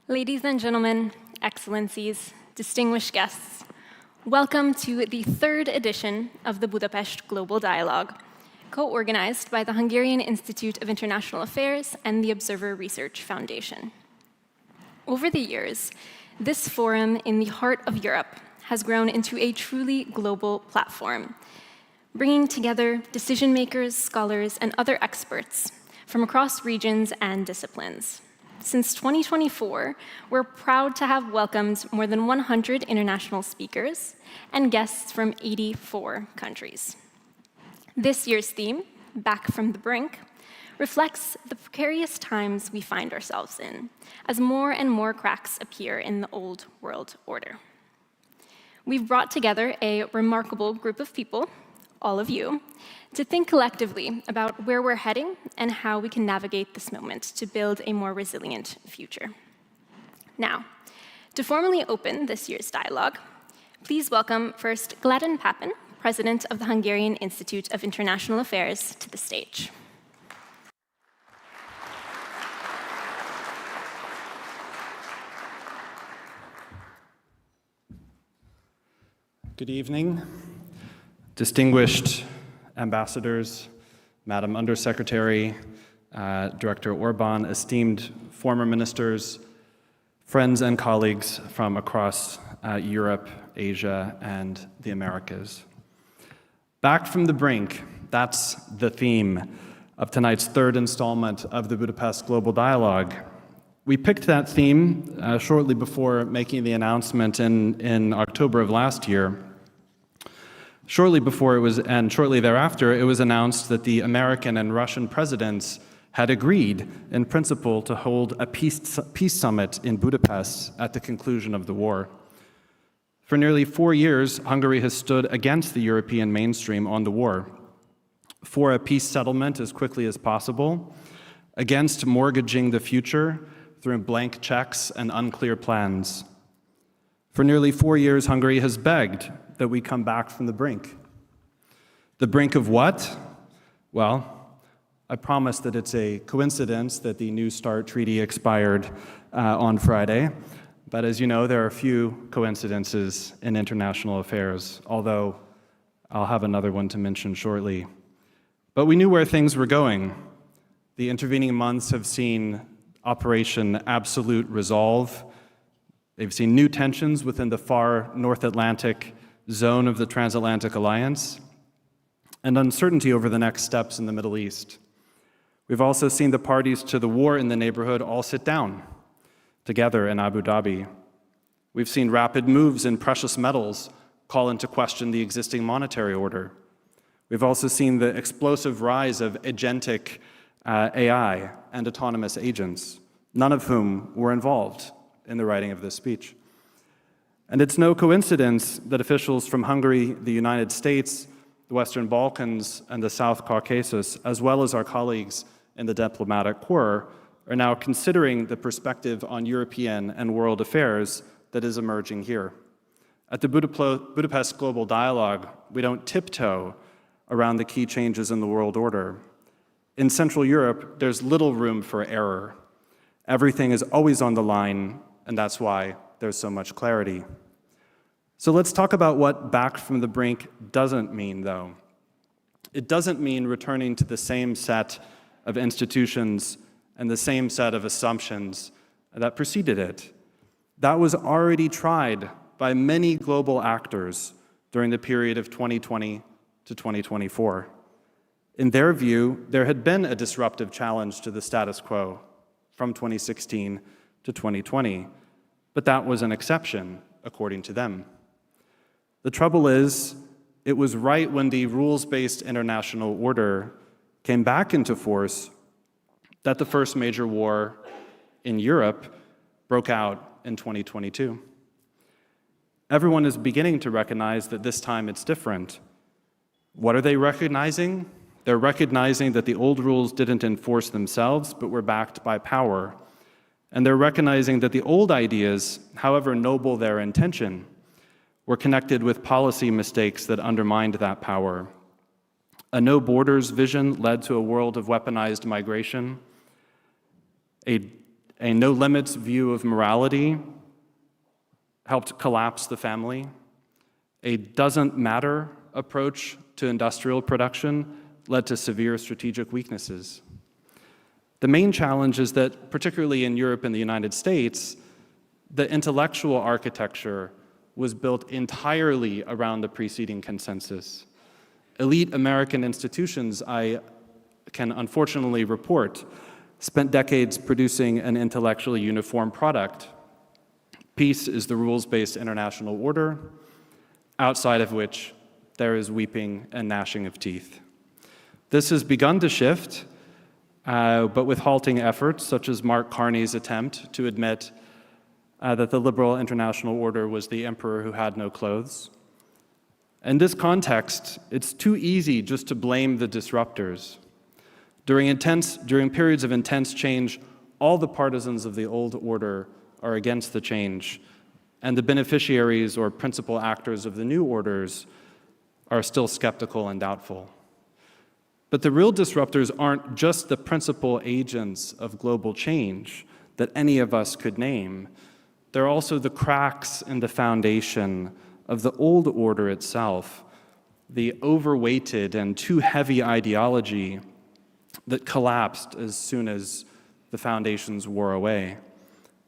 Ladies and gentlemen, excellencies, distinguished guests, welcome to the third edition of the Budapest Global Dialogue, co-organized by the Hungarian Institute of International Affairs and the Observer Research Foundation. Over the years, this forum in the heart of Europe has grown into a truly global platform, bringing together decision makers, scholars, and other experts from across regions and disciplines. Since 2024, we're proud to have welcomed more than 100 international speakers and guests from 84 countries. This year's theme, Back from the Brink, reflects the precarious times we find ourselves in, as more and more cracks appear in the old world order. We've brought together a remarkable group of people, all of you, to think collectively about where we're heading and how we can navigate this moment to build a more resilient future. Now, to formally open this year's dialogue, please welcome first Gladden Papen, President of the Hungarian Institute of International Affairs, to the stage. Good evening, distinguished ambassadors, Madam Undersecretary, Director Orban, esteemed former ministers, friends and colleagues from across Europe, Asia, and the Americas. Back from the brink, that's the theme of tonight's third installment of the Budapest Global Dialogue. We picked that theme shortly before making the announcement in October of last year. Shortly thereafter, it was announced that the American and Russian presidents had agreed in principle to hold a peace summit in Budapest at the conclusion of the war. For nearly 4 years, Hungary has stood against the European mainstream on the war, for a peace settlement as quickly as possible, against mortgaging the future through blank checks and unclear plans. For nearly 4 years, Hungary has begged that we come back from the brink. The brink of what? Well, I promise that it's a coincidence that the New START treaty expired on Friday, but as you know, there are few coincidences in international affairs, although I'll have another one to mention shortly. But we knew where things were going. The intervening months have seen Operation Absolute Resolve. They've seen new tensions within the far North Atlantic zone of the Transatlantic Alliance, and uncertainty over the next steps in the Middle East. We've also seen the parties to the war in the neighborhood all sit down together in Abu Dhabi. We've seen rapid moves in precious metals call into question the existing monetary order. We've also seen the explosive rise of agentic AI and autonomous agents, none of whom were involved in the writing of this speech. And it's no coincidence that officials from Hungary, the United States, the Western Balkans, and the South Caucasus, as well as our colleagues in the diplomatic corps, are now considering the perspective on European and world affairs that is emerging here. At the Budapest Global Dialogue, we don't tiptoe around the key changes in the world order. In Central Europe, there's little room for error. Everything is always on the line, and that's why there's so much clarity. So let's talk about what back from the brink doesn't mean, though. It doesn't mean returning to the same set of institutions and the same set of assumptions that preceded it. That was already tried by many global actors during the period of 2020 to 2024. In their view, there had been a disruptive challenge to the status quo from 2016 to 2020, but that was an exception, according to them. The trouble is, it was right when the rules-based international order came back into force that the first major war in Europe broke out in 2022. Everyone is beginning to recognize that this time it's different. What are they recognizing? They're recognizing that the old rules didn't enforce themselves, but were backed by power. And they're recognizing that the old ideas, however noble their intention, were connected with policy mistakes that undermined that power. A no-borders vision led to a world of weaponized migration. A A no-limits view of morality helped collapse the family. A doesn't-matter approach to industrial production led to severe strategic weaknesses. The main challenge is that, particularly in Europe and the United States, the intellectual architecture was built entirely around the preceding consensus. Elite American institutions, I can unfortunately report, spent decades producing an intellectually uniform product. Peace is the rules-based international order, outside of which there is weeping and gnashing of teeth. This has begun to shift, but with halting efforts, such as Mark Carney's attempt to admit that the liberal international order was the emperor who had no clothes. In this context, it's too easy just to blame the disruptors. During periods of intense change, all the partisans of the old order are against the change, and the beneficiaries or principal actors of the new orders are still skeptical and doubtful. But the real disruptors aren't just the principal agents of global change that any of us could name. They're also the cracks in the foundation of the old order itself, the overweighted and too heavy ideology that collapsed as soon as the foundations wore away.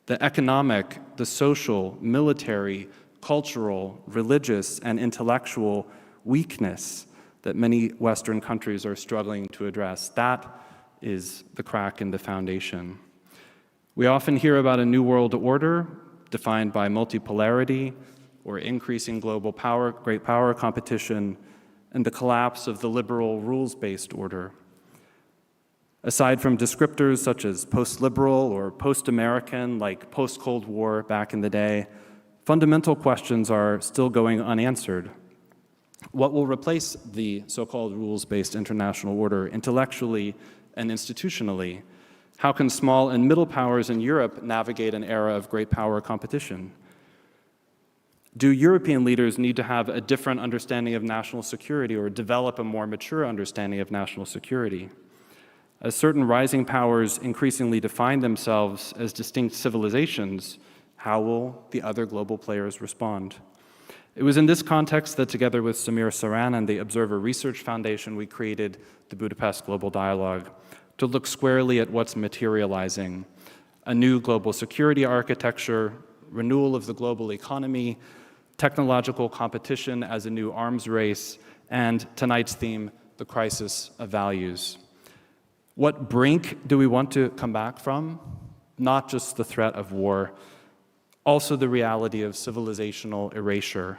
The economic, the social, military, cultural, religious, and intellectual weakness that many Western countries are struggling to address. That is the crack in the foundation. We often hear about a new world order defined by multipolarity or increasing global power, great power competition, and the collapse of the liberal rules-based order. Aside from descriptors such as post-liberal or post-American, like post-Cold War back in the day, fundamental questions are still going unanswered. What will replace the so-called rules-based international order intellectually and institutionally? How can small and middle powers in Europe navigate an era of great power competition? Do European leaders need to have a different understanding of national security or develop a more mature understanding of national security? As certain rising powers increasingly define themselves as distinct civilizations, how will the other global players respond? It was in this context that, together with Samir Saran and the Observer Research Foundation, we created the Budapest Global Dialogue to look squarely at what's materializing: a new global security architecture, renewal of the global economy, technological competition as a new arms race, and tonight's theme, the crisis of values. What brink do we want to come back from? Not just the threat of war, also the reality of civilizational erasure,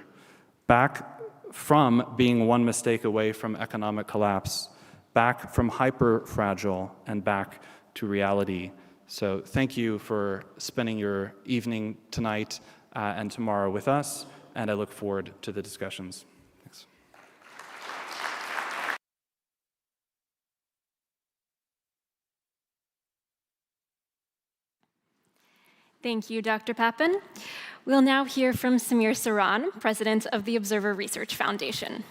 back from being one mistake away from economic collapse, back from hyper-fragile and back to reality. So thank you for spending your evening tonight and tomorrow with us, and I look forward to the discussions. Thanks. Thank you, Dr. Papen. We'll now hear from Samir Saran, president of the Observer Research Foundation.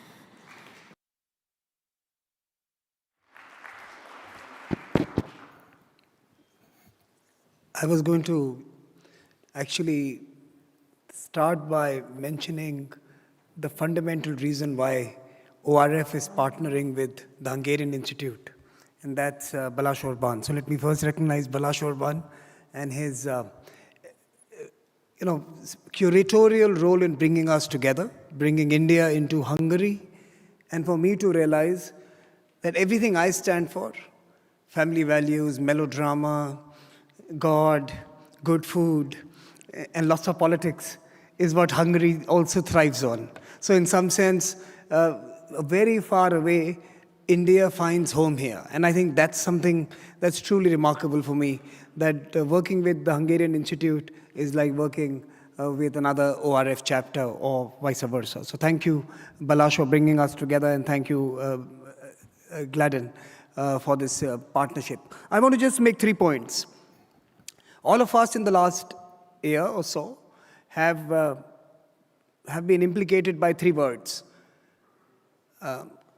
I was going to actually start by mentioning the fundamental reason why ORF is partnering with the Hungarian Institute, and that's Balázs Orbán. So let me first recognize Balázs Orbán and his curatorial role in bringing us together, bringing India into Hungary, and for me to realize that everything I stand for, family values, melodrama, God, good food, and lots of politics, is what Hungary also thrives on. So in some sense, very far away, India finds home here. And I think that's something that's truly remarkable for me, that working with the Hungarian Institute is like working with another ORF chapter or vice versa. So thank you, Balázs, for bringing us together, and thank you, Gladden, for this partnership. I want to just make 3 points. All of us in the last year or so have been implicated by 3 words.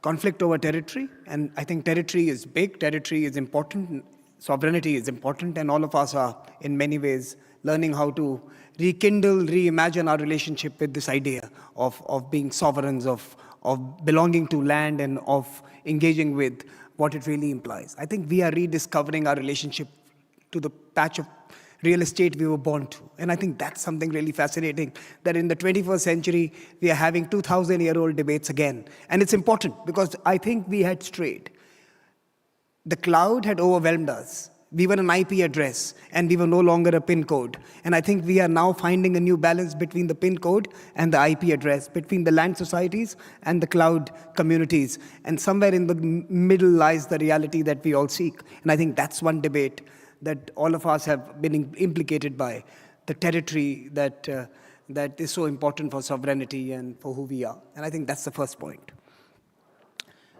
Conflict over territory, and I think territory is big, territory is important, sovereignty is important, and all of us are, in many ways, learning how to rekindle, reimagine our relationship with this idea of being sovereigns, of belonging to land, and of engaging with what it really implies. I think we are rediscovering our relationship to the patch of real estate we were born to. And I think that's something really fascinating, that in the 21st century, we are having 2,000-year-old debates again. And it's important because I think we had strayed. The cloud had overwhelmed us. We were an IP address, and we were no longer a PIN code. And I think we are now finding a new balance between the PIN code and the IP address, between the land societies and the cloud communities. And somewhere in the middle lies the reality that we all seek. And I think that's one debate that all of us have been implicated by, the territory that is so important for sovereignty and for who we are. And I think that's the first point.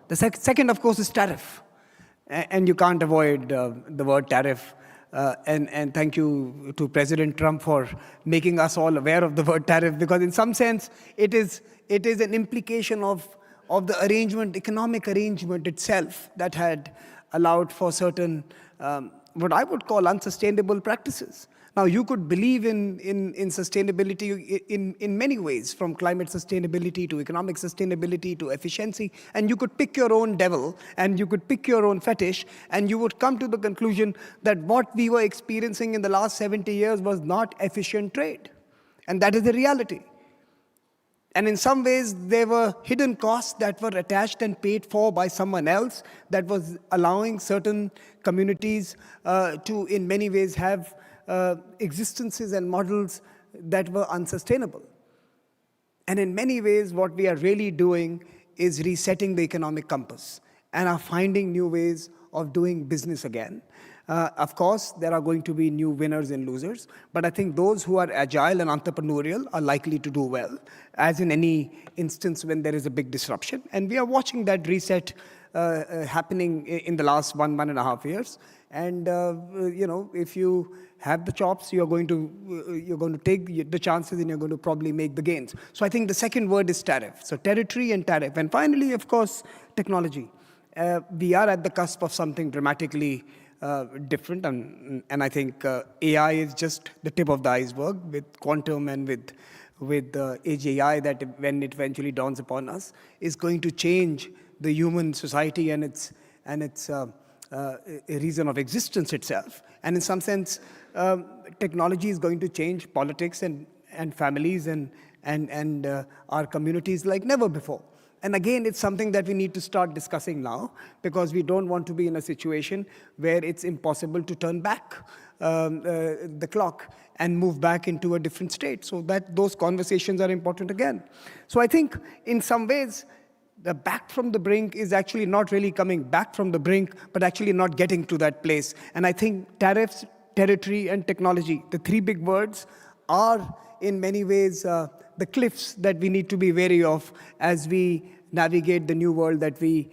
The second, of course, is tariff. And you can't avoid the word tariff. And thank you to President Trump for making us all aware of the word tariff, because in some sense, it is an implication of the arrangement, economic arrangement itself, that had allowed for certain what I would call unsustainable practices. Now, you could believe in sustainability in many ways, from climate sustainability to economic sustainability to efficiency, and you could pick your own devil, and you could pick your own fetish, and you would come to the conclusion that what we were experiencing in the last 70 years was not efficient trade. And that is the reality. And in some ways, there were hidden costs that were attached and paid for by someone else, that was allowing certain communities to, in many ways, have existences and models that were unsustainable. And in many ways, what we are really doing is resetting the economic compass and are finding new ways of doing business again. Of course, there are going to be new winners and losers, but I think those who are agile and entrepreneurial are likely to do well, as in any instance when there is a big disruption. And we are watching that reset happening in the last 1.5 years. And if you have the chops, you're going to take the chances, and you're going to probably make the gains. So I think the second word is tariff. So territory and tariff. And finally, of course, technology. We are at the cusp of something dramatically different, and I think AI is just the tip of the iceberg, with quantum and with Edge AI, that when it eventually dawns upon us, is going to change the human society and its reason of existence itself. And in some sense, technology is going to change politics and families and our communities like never before. And again, it's something that we need to start discussing now, because we don't want to be in a situation where it's impossible to turn back the clock and move back into a different state. So that those conversations are important again. So I think in some ways, the back from the brink is actually not really coming back from the brink, but actually not getting to that place. And I think tariffs, territory, and technology, the three big words, are in many ways the cliffs that we need to be wary of as we navigate the new world that we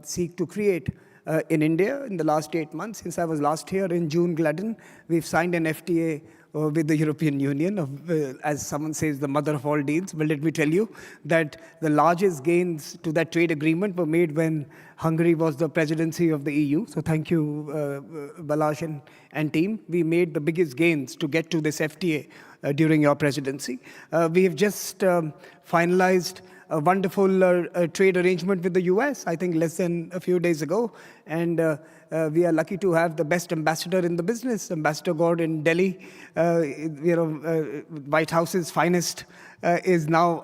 seek to create. In India, in the last 8 months, since I was last here in June, Gladden, we've signed an FTA with the European Union, as someone says, the mother of all deals. But let me tell you that the largest gains to that trade agreement were made when Hungary was the presidency of the EU. So thank you, Balázs and team. We made the biggest gains to get to this FTA during your presidency. We have just finalized a wonderful trade arrangement with the US, I think less than a few days ago. And we are lucky to have the best ambassador in the business, Ambassador Gord in Delhi. White House's finest is now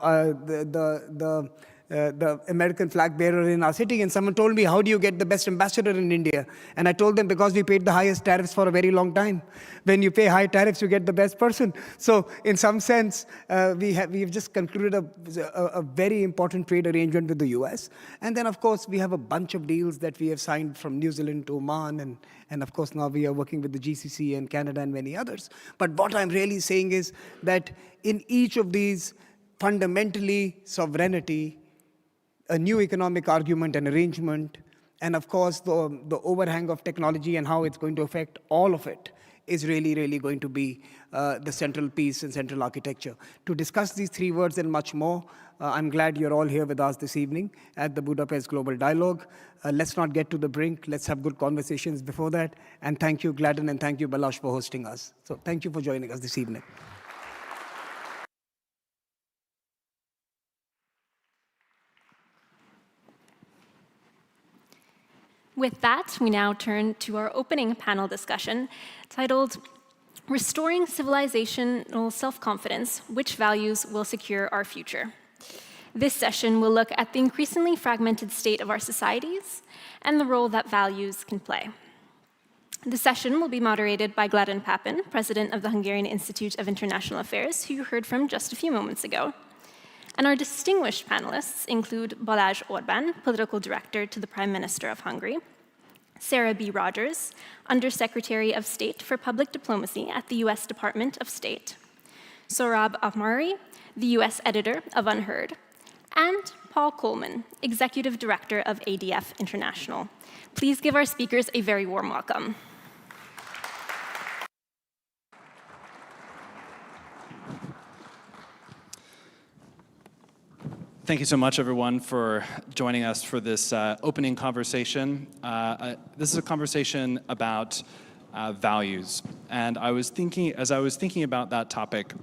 the American flag bearer in our city. And someone told me, how do you get the best ambassador in India? And I told them, because we paid the highest tariffs for a very long time. When you pay high tariffs, you get the best person. So in some sense, we've just concluded a very important trade arrangement with the US. And then, of course, we have a bunch of deals that we have signed, from New Zealand to Oman. And of course, now we are working with the GCC and Canada and many others. But what I'm really saying is that in each of these, fundamentally, sovereignty, a new economic argument and arrangement, and of course the overhang of technology and how it's going to affect all of it, is really, really going to be the central piece and central architecture. To discuss these three words and much more, I'm glad you're all here with us this evening at the Budapest Global Dialogue. Let's not get to the brink. Let's have good conversations before that. And thank you, Gladden, and thank you, Balázs, for hosting us. So thank you for joining us this evening. With that, we now turn to our opening panel discussion titled Restoring Civilizational Self-Confidence, Which Values Will Secure Our Future? This session will look at the increasingly fragmented state of our societies and the role that values can play. The session will be moderated by Gladden Papin, president of the Hungarian Institute of International Affairs, who you heard from just a few moments ago. And our distinguished panelists include Balázs Orbán, political director to the Prime Minister of Hungary, Sarah B. Rogers, Undersecretary of State for Public Diplomacy at the US Department of State, Sohrab Ahmari, the US editor of Unheard, and Paul Coleman, Executive Director of ADF International. Please give our speakers a very warm welcome. Thank you so much, everyone, for joining us for this opening conversation. This is a conversation about values. And as I was thinking about that topic,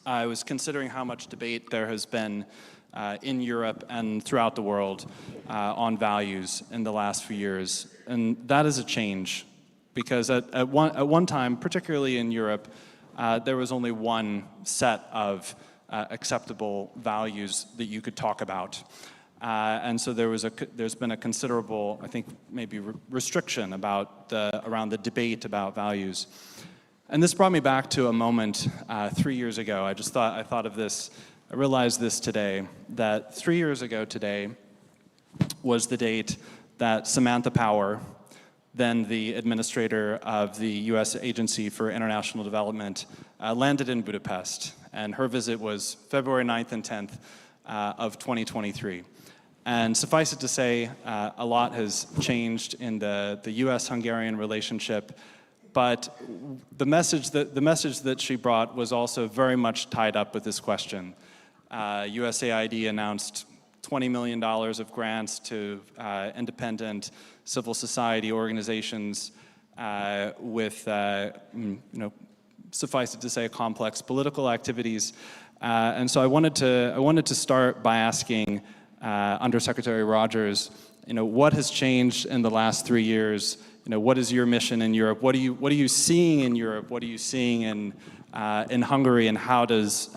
I was considering how much debate there has been in Europe and throughout the world on values in the last few years. And that is a change, because at one time, particularly in Europe, there was only one set of acceptable values that you could talk about. And so there's been a considerable, I think, maybe restriction around the debate about values. And this brought me back to a moment 3 years ago. I thought of this, I realized this today, that 3 years ago today was the date that Samantha Power, then the administrator of the US Agency for International Development, landed in Budapest. And her visit was February 9th and 10th of 2023. And suffice it to say, a lot has changed in the US-Hungarian relationship, but the message that she brought was also very much tied up with this question. USAID announced $20 million of grants to independent civil society organizations with, suffice it to say, complex political activities. And so I wanted to start by asking Undersecretary Rogers, what has changed in the last 3 years? What is your mission in Europe? What are you seeing in Europe? What are you seeing in Hungary? And how does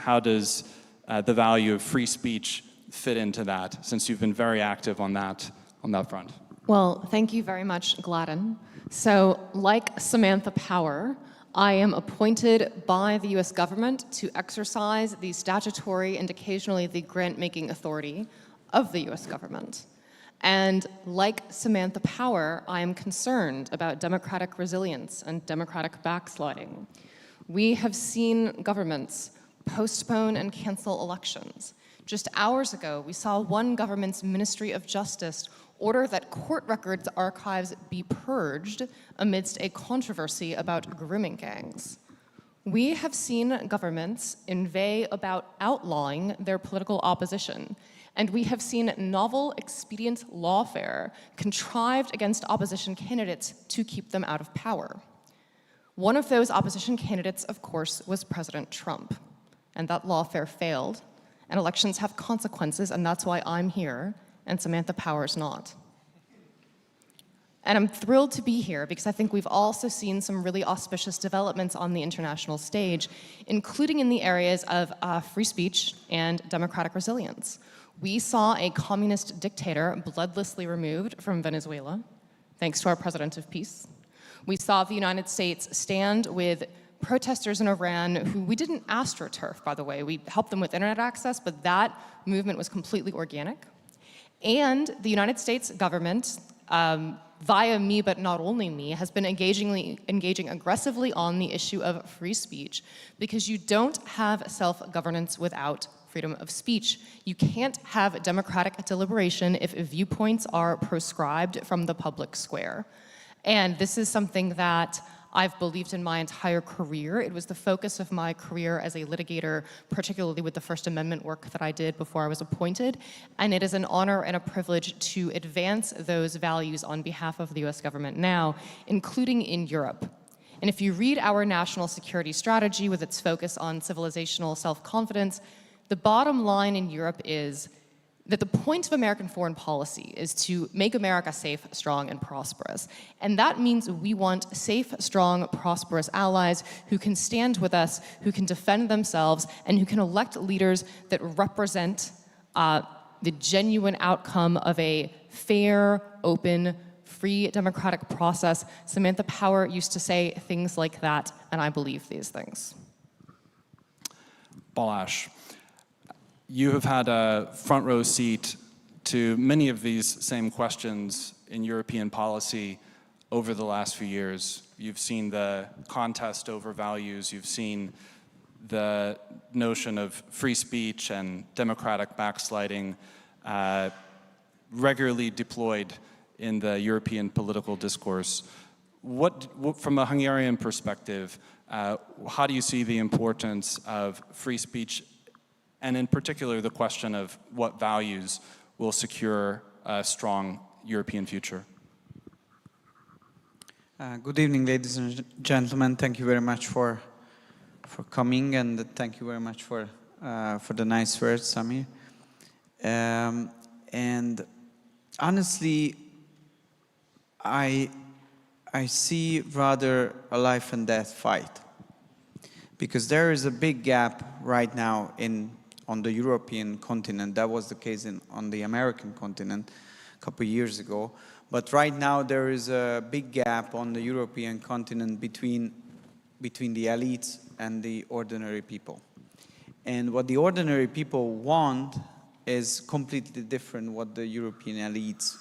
the value of free speech fit into that, since you've been very active on that front? Well, thank you very much, Gladden. So, like Samantha Power, I am appointed by the US government to exercise the statutory and occasionally the grant-making authority of the US government. And like Samantha Power, I am concerned about democratic resilience and democratic backsliding. We have seen governments postpone and cancel elections. Just hours ago, we saw one government's Ministry of Justice order that court records archives be purged amidst a controversy about grooming gangs. We have seen governments inveigh about outlawing their political opposition, and we have seen novel expedient lawfare contrived against opposition candidates to keep them out of power. One of those opposition candidates, of course, was President Trump, and that lawfare failed, and elections have consequences, and that's why I'm here, and Samantha Power's not. And I'm thrilled to be here because I think we've also seen some really auspicious developments on the international stage, including in the areas of free speech and democratic resilience. We saw a communist dictator bloodlessly removed from Venezuela, thanks to our President of Peace. We saw the United States stand with protesters in Iran who we didn't astroturf, by the way. We helped them with internet access, but that movement was completely organic. And the United States government, via me, but not only me, has been engaging aggressively on the issue of free speech, because you don't have self-governance without freedom of speech. You can't have democratic deliberation if viewpoints are proscribed from the public square. And this is something that I've believed in my entire career. It was the focus of my career as a litigator, particularly with the First Amendment work that I did before I was appointed. And it is an honor and a privilege to advance those values on behalf of the US government now, including in Europe. And if you read our national security strategy with its focus on civilizational self-confidence, the bottom line in Europe is that the point of American foreign policy is to make America safe, strong, and prosperous. And that means we want safe, strong, prosperous allies who can stand with us, who can defend themselves, and who can elect leaders that represent the genuine outcome of a fair, open, free, democratic process. Samantha Power used to say things like that, and I believe these things. Balázs, you have had a front row seat to many of these same questions in European policy over the last few years. You've seen the contest over values, you've seen the notion of free speech and democratic backsliding regularly deployed in the European political discourse. What, from a Hungarian perspective, how do you see the importance of free speech, and in particular the question of what values will secure a strong European future? Good evening, ladies and gentlemen. Thank you very much for coming, and thank you very much for the nice words, Samir. And honestly, I see rather a life and death fight, because there is a big gap right now on the European continent. That was the case on the American continent a couple of years ago. But right now there is a big gap on the European continent between the elites and the ordinary people. And what the ordinary people want is completely different what the European elites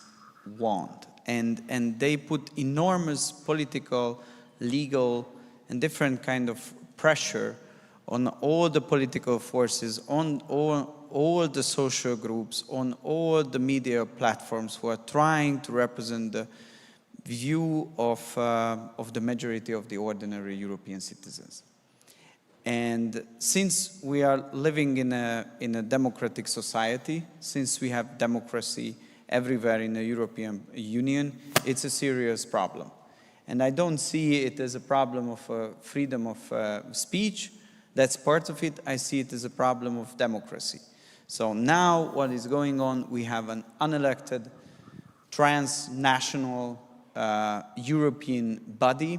want. And they put enormous political, legal, and different kind of pressure on all the political forces, on all the social groups, on all the media platforms who are trying to represent the view of the majority of the ordinary European citizens. And since we are living in a democratic society, since we have democracy everywhere in the European Union, it's a serious problem. And I don't see it as a problem of freedom of speech. That's part of it. I see it as a problem of democracy. So now what is going on, we have an unelected transnational European body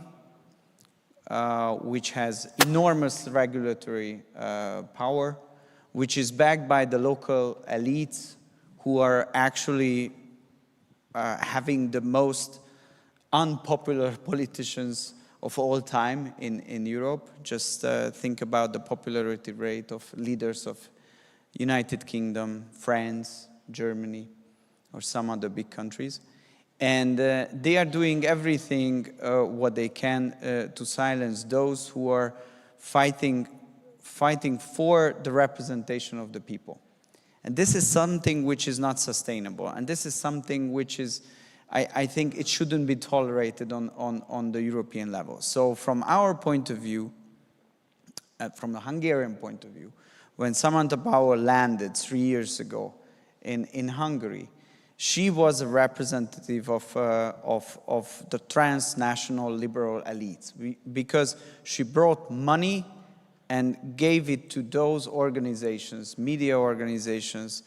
which has enormous regulatory power, which is backed by the local elites who are actually having the most unpopular politicians of all time in Europe. Just think about the popularity rate of leaders of United Kingdom, France, Germany, or some other big countries. And they are doing everything what they can to silence those who are fighting for the representation of the people. And this is something which is not sustainable. And this is something which is, I think it shouldn't be tolerated on the European level. So from our point of view, from the Hungarian point of view, when Samantha Power landed 3 years ago in Hungary, she was a representative of the transnational liberal elites, because she brought money and gave it to those organizations, media organizations,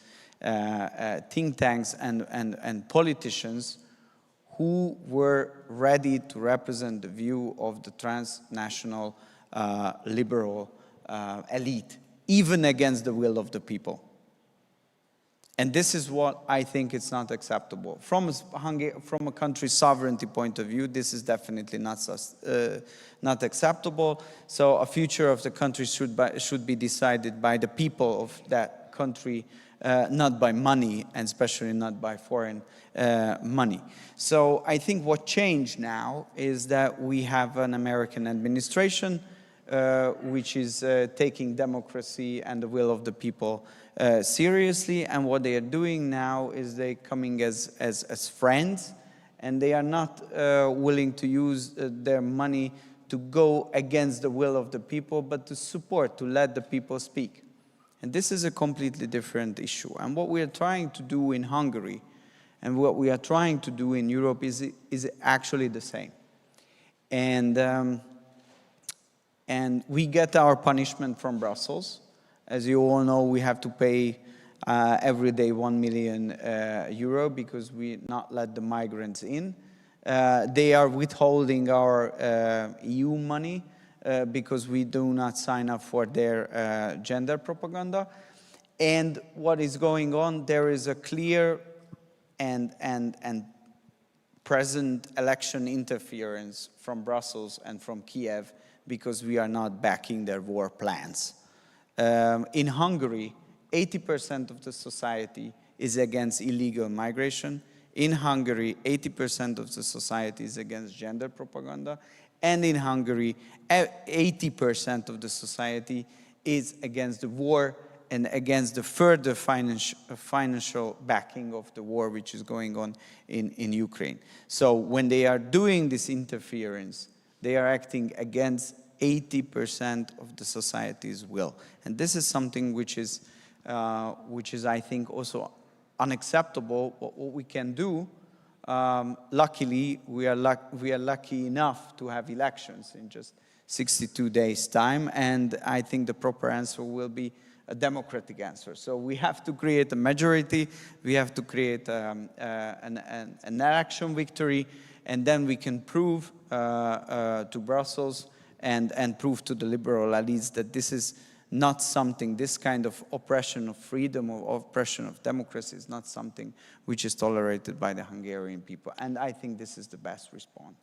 think tanks, and politicians who were ready to represent the view of the transnational liberal elite, even against the will of the people. And this is what I think is not acceptable. From a country's sovereignty point of view, this is definitely not acceptable. So a future of the country should be decided by the people of that country, not by money, and especially not by foreign money. So I think what changed now is that we have an American administration which is taking democracy and the will of the people seriously, and what they are doing now is they coming as friends, and they are not willing to use their money to go against the will of the people, but to support, to let the people speak. And this is a completely different issue. And what we are trying to do in Hungary and what we are trying to do in Europe is actually the same. And we get our punishment from Brussels. As you all know, we have to pay every day 1 million euro because we not let the migrants in. They are withholding our EU money because we do not sign up for their gender propaganda. And what is going on, there is a clear and present election interference from Brussels and from Kiev because we are not backing their war plans. In Hungary, 80% of the society is against illegal migration. In Hungary, 80% of the society is against gender propaganda. And in Hungary, 80% of the society is against the war and against the further financial backing of the war which is going on in Ukraine. So when they are doing this interference, they are acting against 80% of the society's will. And this is something which is I think, also unacceptable. What we can do, luckily, we are lucky enough to have elections in just 62 days' time, and I think the proper answer will be a democratic answer. So we have to create a majority, we have to create an election victory, and then we can prove to Brussels and prove to the liberal elites that this is not something, this kind of oppression of freedom or oppression of democracy is not something which is tolerated by the Hungarian people. And I think this is the best response.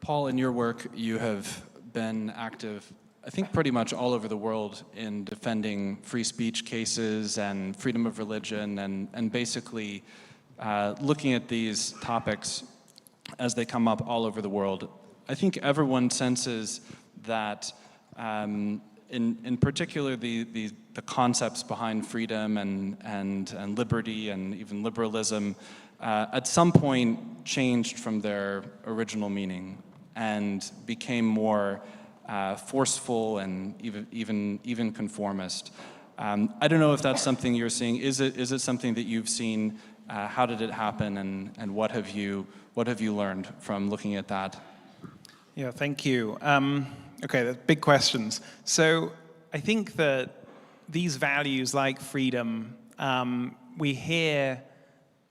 Paul, in your work, you have been active, I think, pretty much all over the world in defending free speech cases and freedom of religion and basically looking at these topics as they come up all over the world. I think everyone senses that in particular the concepts behind freedom and liberty and even liberalism at some point changed from their original meaning and became more forceful and even conformist. I don't know if that's something you're seeing. Is it something that you've seen? How did it happen, and what have you learned from looking at that? Yeah, thank you. Okay, that's big questions. So I think that these values like freedom, we hear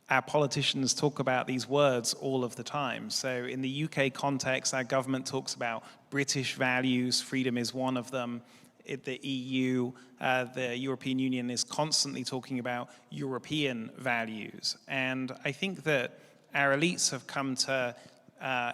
our politicians talk about these words all of the time. So in the UK context, our government talks about British values. Freedom is one of them. The EU, the European Union is constantly talking about European values. And I think that our elites have come to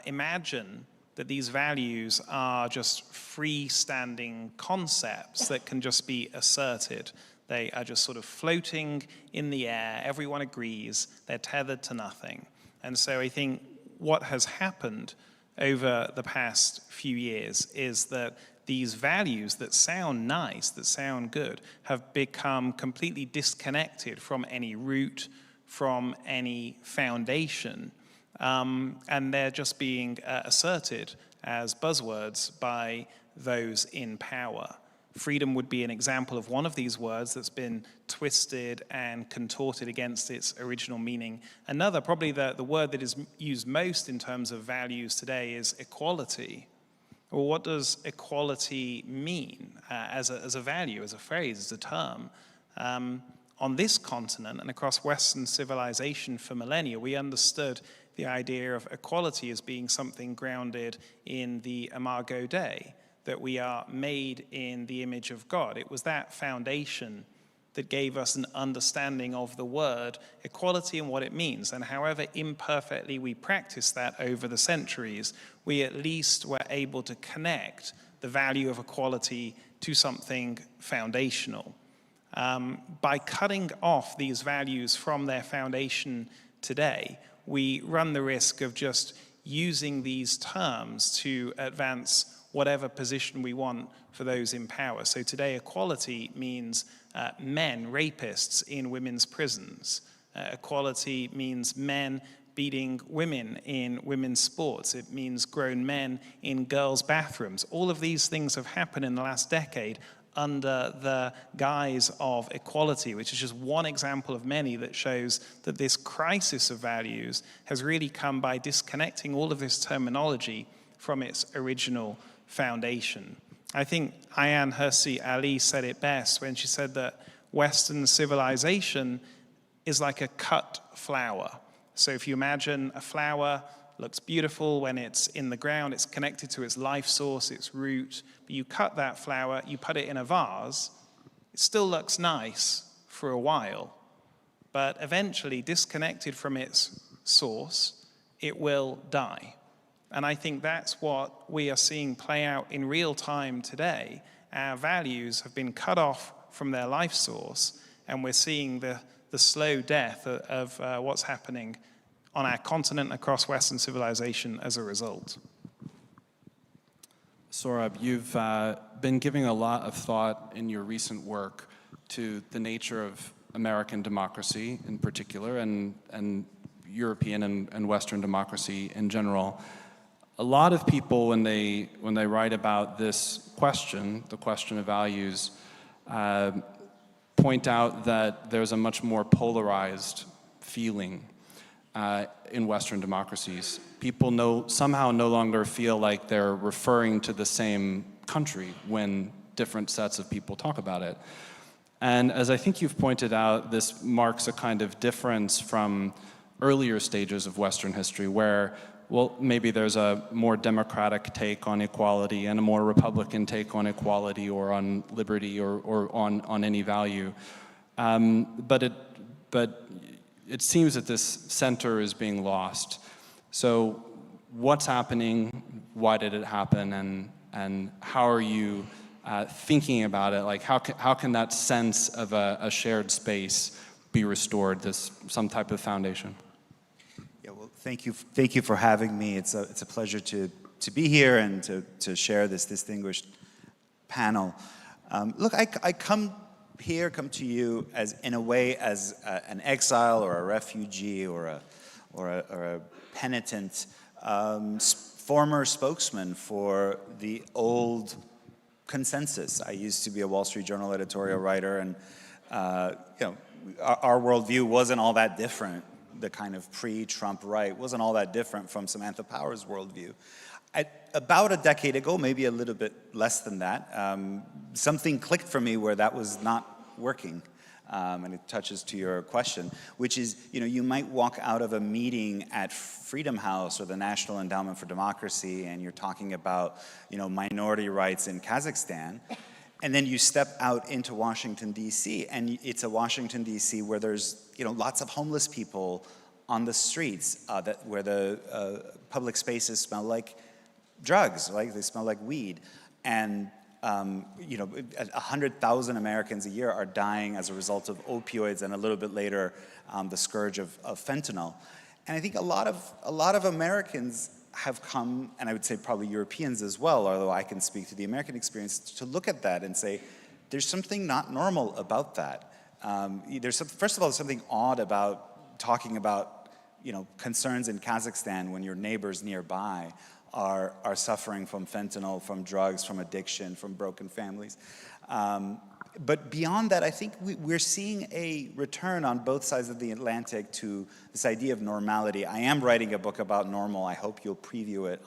imagine that these values are just freestanding concepts that can just be asserted. They are just sort of floating in the air. Everyone agrees. They're tethered to nothing. And so I think what has happened over the past few years is that these values that sound nice, that sound good, have become completely disconnected from any root, from any foundation. And they're just being asserted as buzzwords by those in power. Freedom would be an example of one of these words that's been twisted and contorted against its original meaning. Another, probably the word that is used most in terms of values today, is equality. Well, what does equality mean as a value, as a phrase, as a term? On this continent and across Western civilization for millennia, we understood the idea of equality as being something grounded in the Imago Dei, that we are made in the image of God. It was that foundation that gave us an understanding of the word equality and what it means. And however imperfectly we practiced that over the centuries, we at least were able to connect the value of equality to something foundational. By cutting off these values from their foundation today, we run the risk of just using these terms to advance whatever position we want for those in power. So today, equality means men, rapists in women's prisons. Equality means men beating women in women's sports. It means grown men in girls' bathrooms. All of these things have happened in the last decade under the guise of equality, which is just one example of many that shows that this crisis of values has really come by disconnecting all of this terminology from its original foundation. I think Ayaan Hirsi Ali said it best when she said that Western civilization is like a cut flower. So if you imagine a flower looks beautiful when it's in the ground, it's connected to its life source, its root, but you cut that flower, you put it in a vase, it still looks nice for a while, but eventually, disconnected from its source, it will die. And I think that's what we are seeing play out in real time today. Our values have been cut off from their life source, and we're seeing the slow death of what's happening on our continent across Western civilization as a result. Saurabh, you've been giving a lot of thought in your recent work to the nature of American democracy in particular, and European and Western democracy in general. A lot of people, when they write about this question, the question of values, point out that there's a much more polarized feeling in Western democracies. People somehow no longer feel like they're referring to the same country when different sets of people talk about it. And as I think you've pointed out, this marks a kind of difference from earlier stages of Western history where, well, maybe there's a more democratic take on equality and a more Republican take on equality or on liberty or on any value. But it seems that this center is being lost. So what's happening? Why did it happen? And how are you thinking about it? Like how can that sense of a shared space be restored, some type of foundation? Yeah, well, thank you for having me. It's a pleasure to be here and to share this distinguished panel. Look, I come to you as in a way as an exile or a refugee or a penitent former spokesman for the old consensus. I used to be a Wall Street Journal editorial writer, and our worldview wasn't all that different. The kind of pre-Trump right wasn't all that different from Samantha Power's worldview. About a decade ago, maybe a little bit less than that, something clicked for me where that was not working. And it touches to your question, which is, you might walk out of a meeting at Freedom House or the National Endowment for Democracy, and you're talking about, minority rights in Kazakhstan, and then you step out into Washington, D.C., and it's a Washington, D.C. where there's, lots of homeless people on the streets, where the public spaces smell like drugs, like they smell like weed, and 100,000 Americans a year are dying as a result of opioids, and a little bit later, the scourge of fentanyl. And I think a lot of Americans have come, and I would say probably Europeans as well, although I can speak to the American experience, to look at that and say, there's something not normal about that. First of all, there's something odd about talking about, concerns in Kazakhstan when your neighbors nearby are suffering from fentanyl, from drugs, from addiction, from broken families. But beyond that, I think we're seeing a return on both sides of the Atlantic to this idea of normality. I am writing a book about normal. I hope you'll preview it.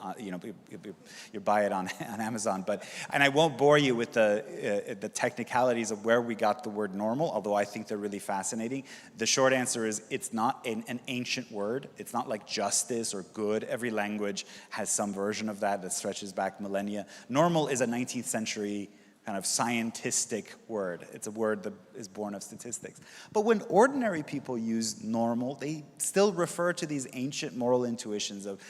You buy it on Amazon. And I won't bore you with the technicalities of where we got the word normal, although I think they're really fascinating. The short answer is it's not an ancient word. It's not like justice or good. Every language has some version of that stretches back millennia. Normal is a 19th century kind of scientific word. It's a word that is born of statistics. But when ordinary people use normal, they still refer to these ancient moral intuitions of,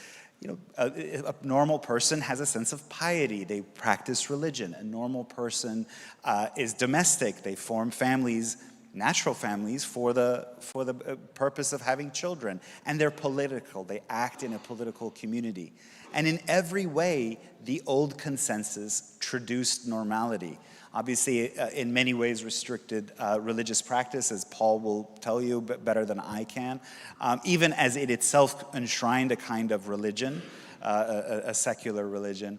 a normal person has a sense of piety. They practice religion. A normal person is domestic. They form families, natural families, for the purpose of having children. And they're political. They act in a political community. And in every way, the old consensus traduced normality. obviously in many ways restricted religious practice, as Paul will tell you better than I can, even as it itself enshrined a kind of religion, a secular religion.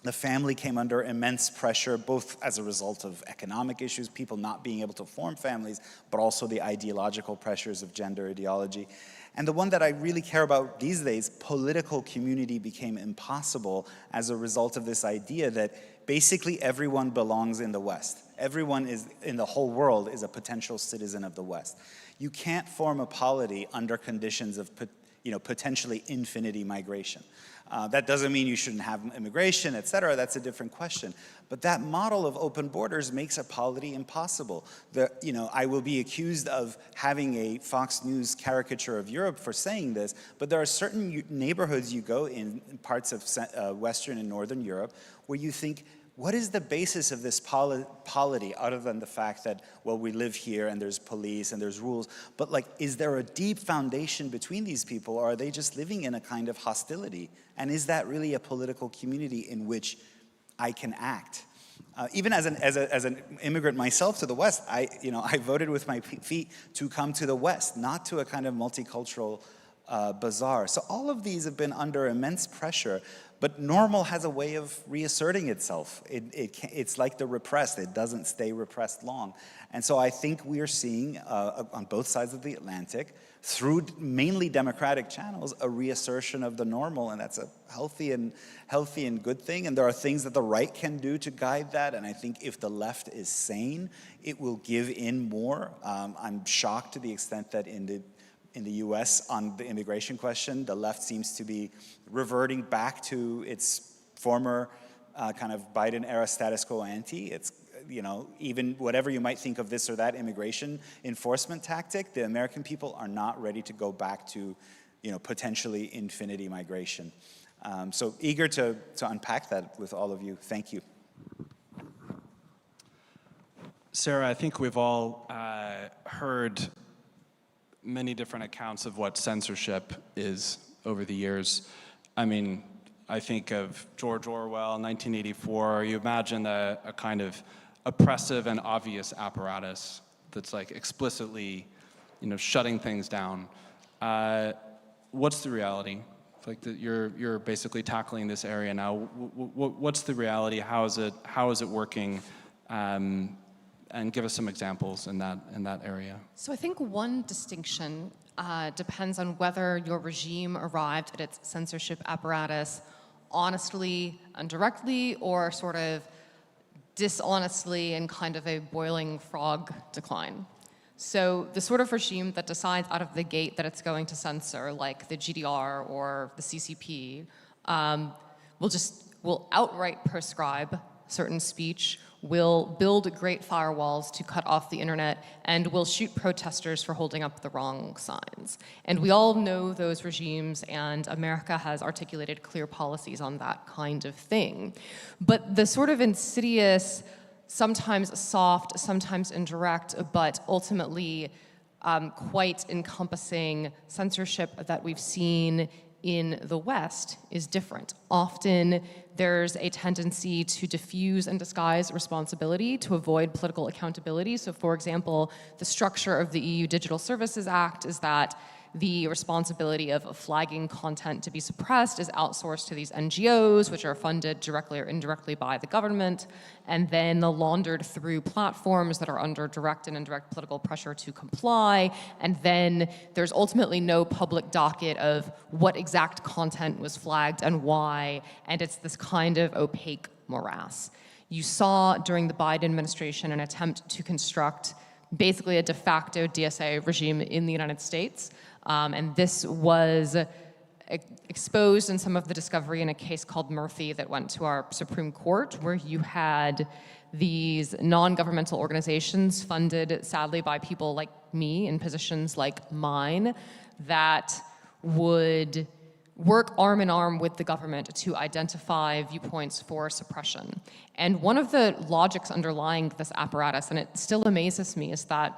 The family came under immense pressure, both as a result of economic issues, people not being able to form families, but also the ideological pressures of gender ideology. And the one that I really care about these days, political community became impossible as a result of this idea that basically everyone belongs in the West. Everyone in the whole world is a potential citizen of the West. You can't form a polity under conditions of potentially infinity migration. That doesn't mean you shouldn't have immigration, et cetera. That's a different question. But that model of open borders makes a polity impossible. I will be accused of having a Fox News caricature of Europe for saying this, but there are certain neighborhoods you go in parts of Western and Northern Europe where you think, what is the basis of this polity other than the fact that, well, we live here and there's police and there's rules, but is there a deep foundation between these people, or are they just living in a kind of hostility? And is that really a political community in which I can act? Even as an immigrant myself to the West, I voted with my feet to come to the West, not to a kind of multicultural bazaar. So all of these have been under immense pressure. But normal has a way of reasserting itself. It's like the repressed. It doesn't stay repressed long. And so I think we are seeing, on both sides of the Atlantic, through mainly democratic channels, a reassertion of the normal, and that's a healthy and good thing. And there are things that the right can do to guide that, and I think if the left is sane, it will give in more. I'm shocked to the extent that in the US on the immigration question, the left seems to be reverting back to its former kind of Biden-era status quo ante. It's, even whatever you might think of this or that immigration enforcement tactic, the American people are not ready to go back to, potentially infinity migration. So eager to unpack that with all of you. Thank you. Sarah, I think we've all heard many different accounts of what censorship is over the years. I mean, I think of George Orwell, 1984. You imagine a kind of oppressive and obvious apparatus that's explicitly, shutting things down. What's the reality? You're basically tackling this area now. What's the reality? How is it working? And give us some examples in that area. So I think one distinction depends on whether your regime arrived at its censorship apparatus honestly and directly, or sort of dishonestly in kind of a boiling frog decline. So the sort of regime that decides out of the gate that it's going to censor, like the GDR or the CCP, will outright proscribe certain speech, will build great firewalls to cut off the internet, and will shoot protesters for holding up the wrong signs. And we all know those regimes, and America has articulated clear policies on that kind of thing. But the sort of insidious, sometimes soft, sometimes indirect, but ultimately quite encompassing censorship that we've seen in the West is different. Often there's a tendency to diffuse and disguise responsibility to avoid political accountability. So for example, the structure of the EU Digital Services Act is that the responsibility of flagging content to be suppressed is outsourced to these NGOs, which are funded directly or indirectly by the government, and then laundered through platforms that are under direct and indirect political pressure to comply. And then there's ultimately no public docket of what exact content was flagged and why, and it's this kind of opaque morass. You saw during the Biden administration an attempt to construct basically a de facto DSA regime in the United States. And this was exposed in some of the discovery in a case called Murphy that went to our Supreme Court, where you had these non-governmental organizations funded, sadly, by people like me in positions like mine that would work arm in arm with the government to identify viewpoints for suppression. And one of the logics underlying this apparatus, and it still amazes me, is that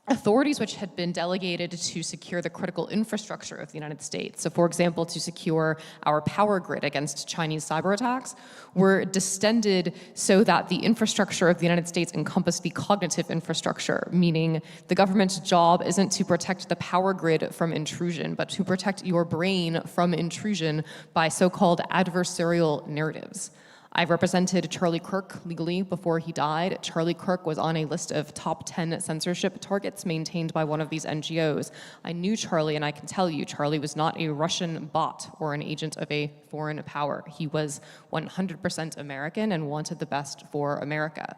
authorities which had been delegated to secure the critical infrastructure of the United States, so for example, to secure our power grid against Chinese cyber attacks, were distended so that the infrastructure of the United States encompassed the cognitive infrastructure, meaning the government's job isn't to protect the power grid from intrusion, but to protect your brain from intrusion by so-called adversarial narratives. I represented Charlie Kirk legally before he died. Charlie Kirk was on a list of top 10 censorship targets maintained by one of these NGOs. I knew Charlie, and I can tell you, Charlie was not a Russian bot or an agent of a foreign power. He was 100% American and wanted the best for America.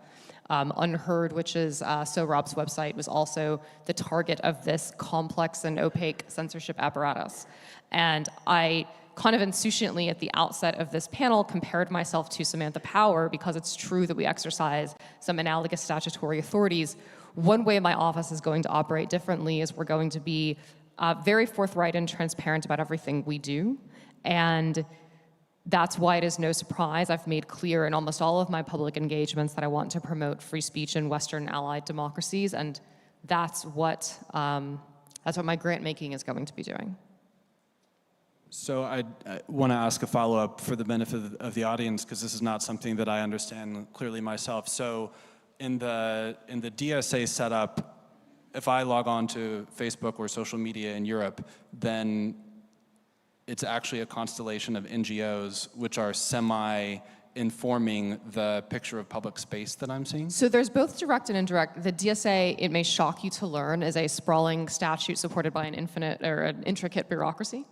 Unheard, which is Sohrab's website, was also the target of this complex and opaque censorship apparatus. And I kind of insouciantly at the outset of this panel compared myself to Samantha Power because it's true that we exercise some analogous statutory authorities. One way my office is going to operate differently is we're going to be very forthright and transparent about everything we do. And that's why it is no surprise I've made clear in almost all of my public engagements that I want to promote free speech in Western allied democracies, and that's what my grant making is going to be doing. So I want to ask a follow-up for the benefit of the audience, because this is not something that I understand clearly myself. So in the DSA setup, if I log on to Facebook or social media in Europe, then it's actually a constellation of NGOs which are semi-informing the picture of public space that I'm seeing? So there's both direct and indirect. The DSA, it may shock you to learn, is a sprawling statute supported by an intricate bureaucracy.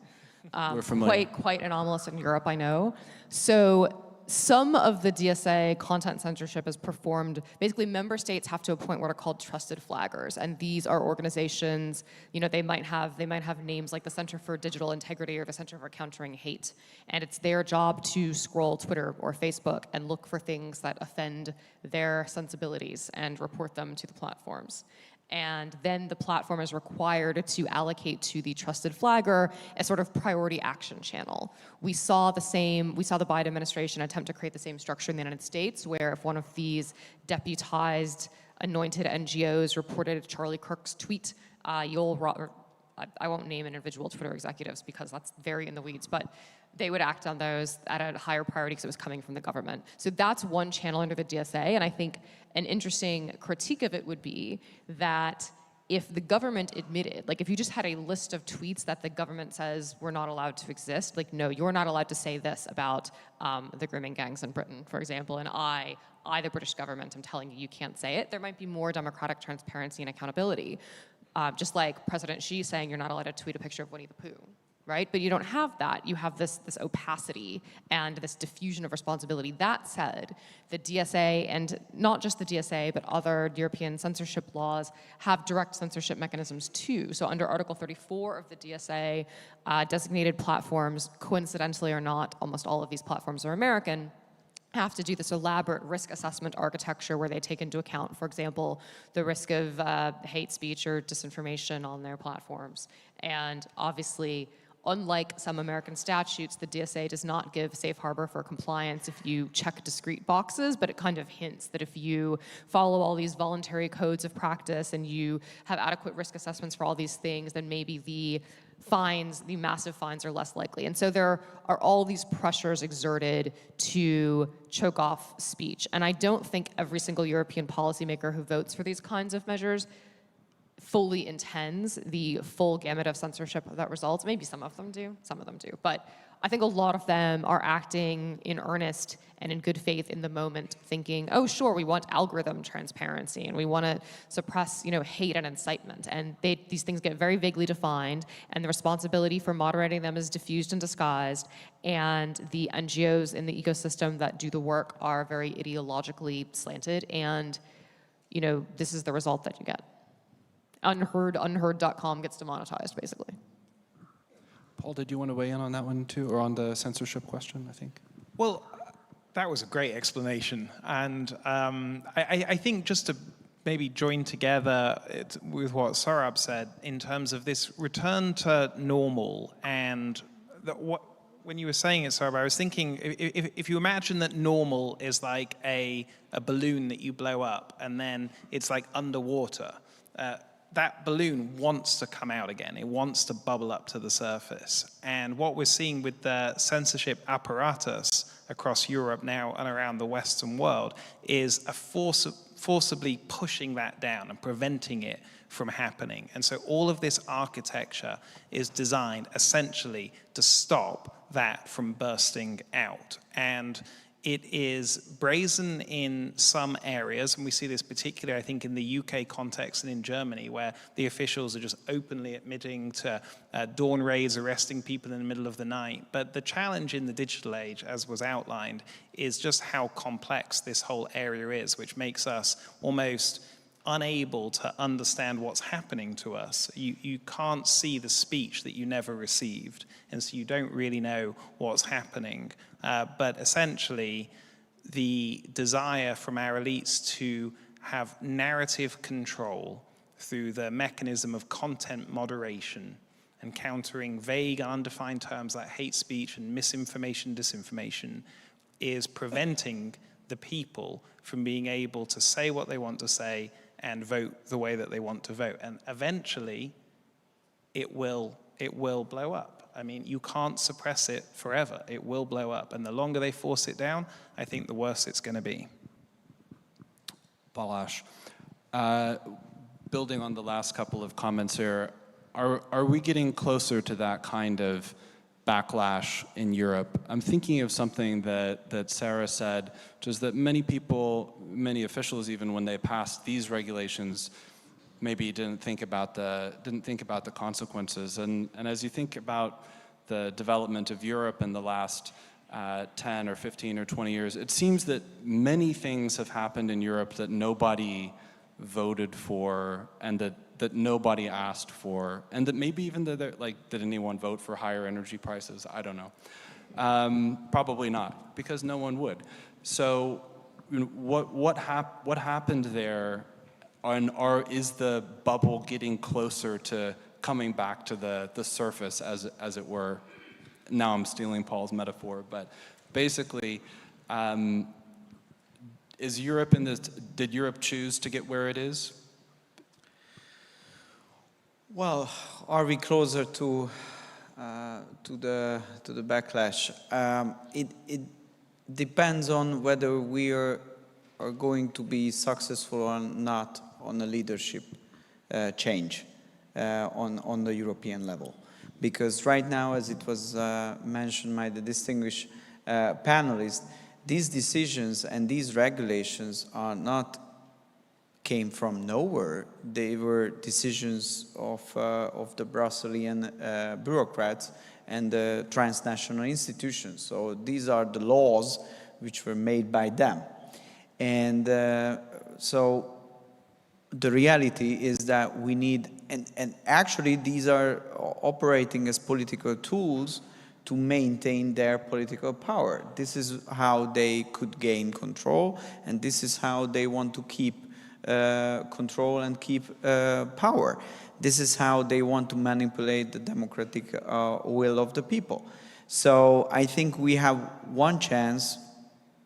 We're familiar. Quite anomalous in Europe, I know. So some of the DSA content censorship is performed, basically member states have to appoint what are called trusted flaggers, and these are organizations, they might have names like the Center for Digital Integrity or the Center for Countering Hate, and it's their job to scroll Twitter or Facebook and look for things that offend their sensibilities and report them to the platforms. And then the platform is required to allocate to the trusted flagger a sort of priority action channel. We saw the Biden administration attempt to create the same structure in the United States, where if one of these deputized, anointed NGOs reported Charlie Kirk's tweet, I won't name individual Twitter executives because that's very in the weeds, but they would act on those at a higher priority because it was coming from the government. So that's one channel under the DSA, and I think an interesting critique of it would be that if the government admitted, like if you just had a list of tweets that the government says were not allowed to exist, like no, you're not allowed to say this about the grooming gangs in Britain, for example, and I, the British government, am telling you can't say it, there might be more democratic transparency and accountability. Just like President Xi saying you're not allowed to tweet a picture of Winnie the Pooh. Right? But you don't have that. You have this opacity and this diffusion of responsibility. That said, the DSA, and not just the DSA, but other European censorship laws have direct censorship mechanisms too. So under Article 34 of the DSA, designated platforms, coincidentally or not, almost all of these platforms are American, have to do this elaborate risk assessment architecture where they take into account, for example, the risk of hate speech or disinformation on their platforms. And obviously, unlike some American statutes, the DSA does not give safe harbor for compliance if you check discrete boxes, but it kind of hints that if you follow all these voluntary codes of practice and you have adequate risk assessments for all these things, then maybe the massive fines are less likely. And so there are all these pressures exerted to choke off speech. And I don't think every single European policymaker who votes for these kinds of measures fully intends the full gamut of censorship that results. Maybe some of them do, but I think a lot of them are acting in earnest and in good faith in the moment, thinking, oh sure, we want algorithm transparency and we want to suppress hate and incitement, and these things get very vaguely defined, and the responsibility for moderating them is diffused and disguised, and the NGOs in the ecosystem that do the work are very ideologically slanted, and this is the result that you get. Unheard.com gets demonetized, basically. Paul, did you want to weigh in on that one too, or on the censorship question, I think? Well, that was a great explanation. And I think just to maybe join together with what Sohrab said in terms of this return to normal, and when you were saying it, Sohrab, I was thinking, if you imagine that normal is like a balloon that you blow up and then it's like underwater, that balloon wants to come out again. It wants to bubble up to the surface. And what we're seeing with the censorship apparatus across Europe now and around the Western world is a forcibly pushing that down and preventing it from happening. And so all of this architecture is designed essentially to stop that from bursting out. And it is brazen in some areas, and we see this particularly, I think, in the UK context and in Germany, where the officials are just openly admitting to dawn raids, arresting people in the middle of the night. But the challenge in the digital age, as was outlined, is just how complex this whole area is, which makes us almost unable to understand what's happening to us. You can't see the speech that you never received, and so you don't really know what's happening. But essentially, the desire from our elites to have narrative control through the mechanism of content moderation and countering vague and undefined terms like hate speech and misinformation, disinformation, is preventing the people from being able to say what they want to say and vote the way that they want to vote. And eventually, it will blow up. I mean, you can't suppress it forever. It will blow up. And the longer they force it down, I think the worse it's going to be. Balázs, building on the last couple of comments here, are we getting closer to that kind of backlash in Europe? I'm thinking of something that Sarah said, which is that many people, many officials, even when they passed these regulations, maybe didn't think about the consequences. And as you think about the development of Europe in the last 10 or 15 or 20 years, it seems that many things have happened in Europe that nobody voted for and that nobody asked for, and that maybe even did anyone vote for higher energy prices? I don't know. Probably not, because no one would. So what happened there? And is the bubble getting closer to coming back to the surface, as it were? Now I'm stealing Paul's metaphor, but basically, is Europe in this? Did Europe choose to get where it is? Well, are we closer to the backlash? It depends on whether we are going to be successful or not on the leadership change on the European level. Because right now, as it was mentioned by the distinguished panelists, these decisions and these regulations are not came from nowhere. They were decisions of the Brusselian bureaucrats and the transnational institutions. So these are the laws which were made by them. And so the reality is that we need, and actually these are operating as political tools to maintain their political power. This is how they could gain control, and this is how they want to keep control and keep power. This is how they want to manipulate the democratic will of the people. So I think we have one chance,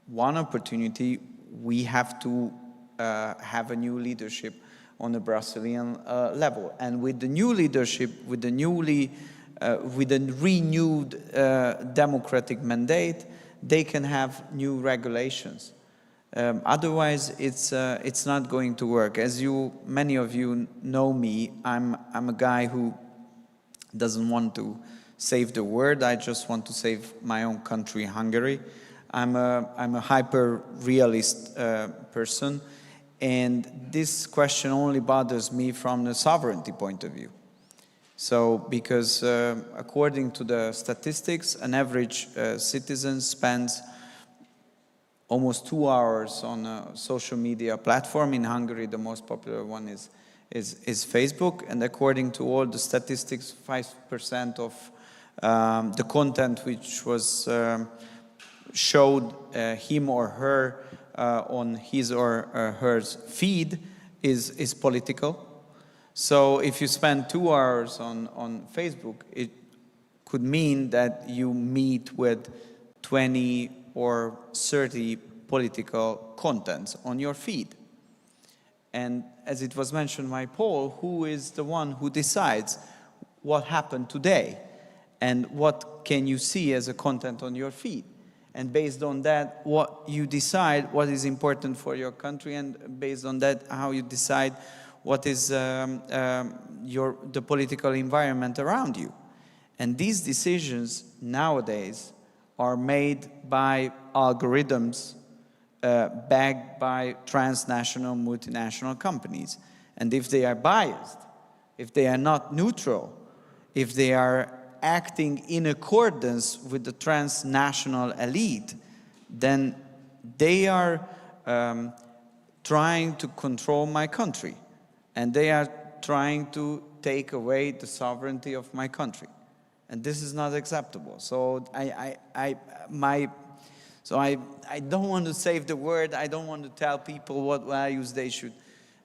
one opportunity. We have to have a new leadership on the Brazilian level. And with the new leadership, with the with a renewed democratic mandate, they can have new regulations. Otherwise, it's not going to work. As many of you know me, I'm a guy who doesn't want to save the world. I just want to save my own country, Hungary. I'm a hyper-realist person, and this question only bothers me from the sovereignty point of view. So, because according to the statistics, an average citizen spends almost 2 hours on a social media platform. In Hungary, the most popular one is Facebook, and according to all the statistics, 5% of the content which was showed him or her on his or her feed is political. So if you spend 2 hours on Facebook, it could mean that you meet with 20 or 30 political contents on your feed. And as it was mentioned by Paul, who is the one who decides what happened today and what can you see as a content on your feed? And based on that, what you decide what is important for your country, and based on that, how you decide what is the political environment around you. And these decisions nowadays are made by algorithms backed by transnational, multinational companies. And if they are biased, if they are not neutral, if they are acting in accordance with the transnational elite, then they are trying to control my country. And they are trying to take away the sovereignty of my country. And this is not acceptable. So I don't want to save the word. I don't want to tell people what values they should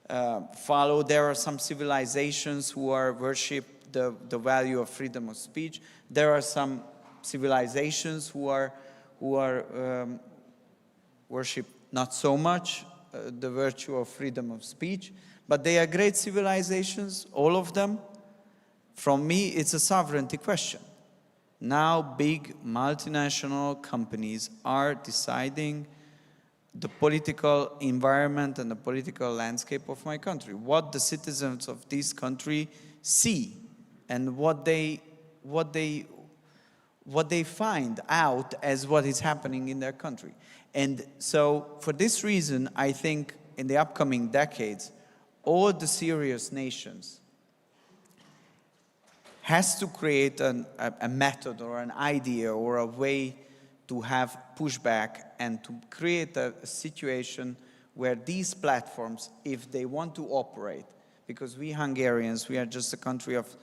follow. There are some civilizations who worship the value of freedom of speech. There are some civilizations who worship not so much the virtue of freedom of speech, but they are great civilizations, all of them. From me, it's a sovereignty question. Now, big multinational companies are deciding the political environment and the political landscape of my country, what the citizens of this country see, and what they find out as what is happening in their country. And so, for this reason, I think in the upcoming decades, all the serious nations has to create a method or an idea or a way to have pushback and to create a situation where these platforms, if they want to operate, because we Hungarians, we are just a country of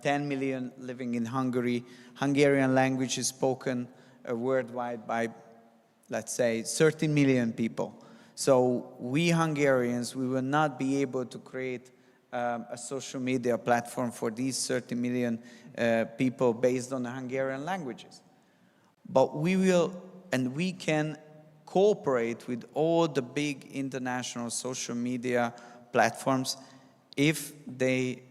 10 million living in Hungary. Hungarian language is spoken worldwide by, let's say, 30 million people. So we Hungarians, we will not be able to create a social media platform for these 30 million people based on the Hungarian languages. But we will, and we can cooperate with all the big international social media platforms if they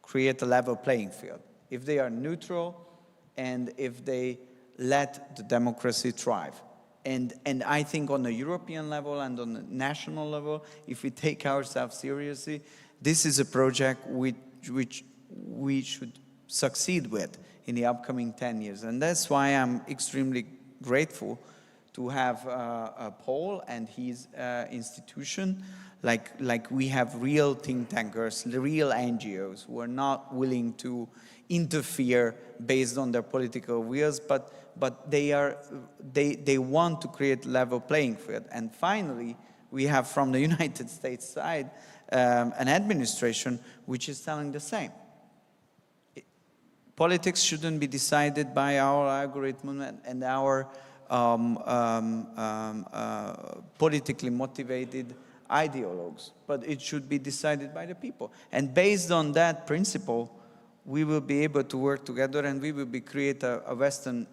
create a level playing field, if they are neutral, and if they let the democracy thrive. And I think on the European level and on the national level, if we take ourselves seriously, this is a project which we should succeed with in the upcoming 10 years. And that's why I'm extremely grateful to have Paul and his institution. Like we have real think tankers, real NGOs who are not willing to interfere based on their political views, but they want to create level playing field. And finally, we have from the United States side an administration which is telling the same. Politics shouldn't be decided by our algorithm and our politically motivated ideologues, but it should be decided by the people. And based on that principle, we will be able to work together, and we will create a Western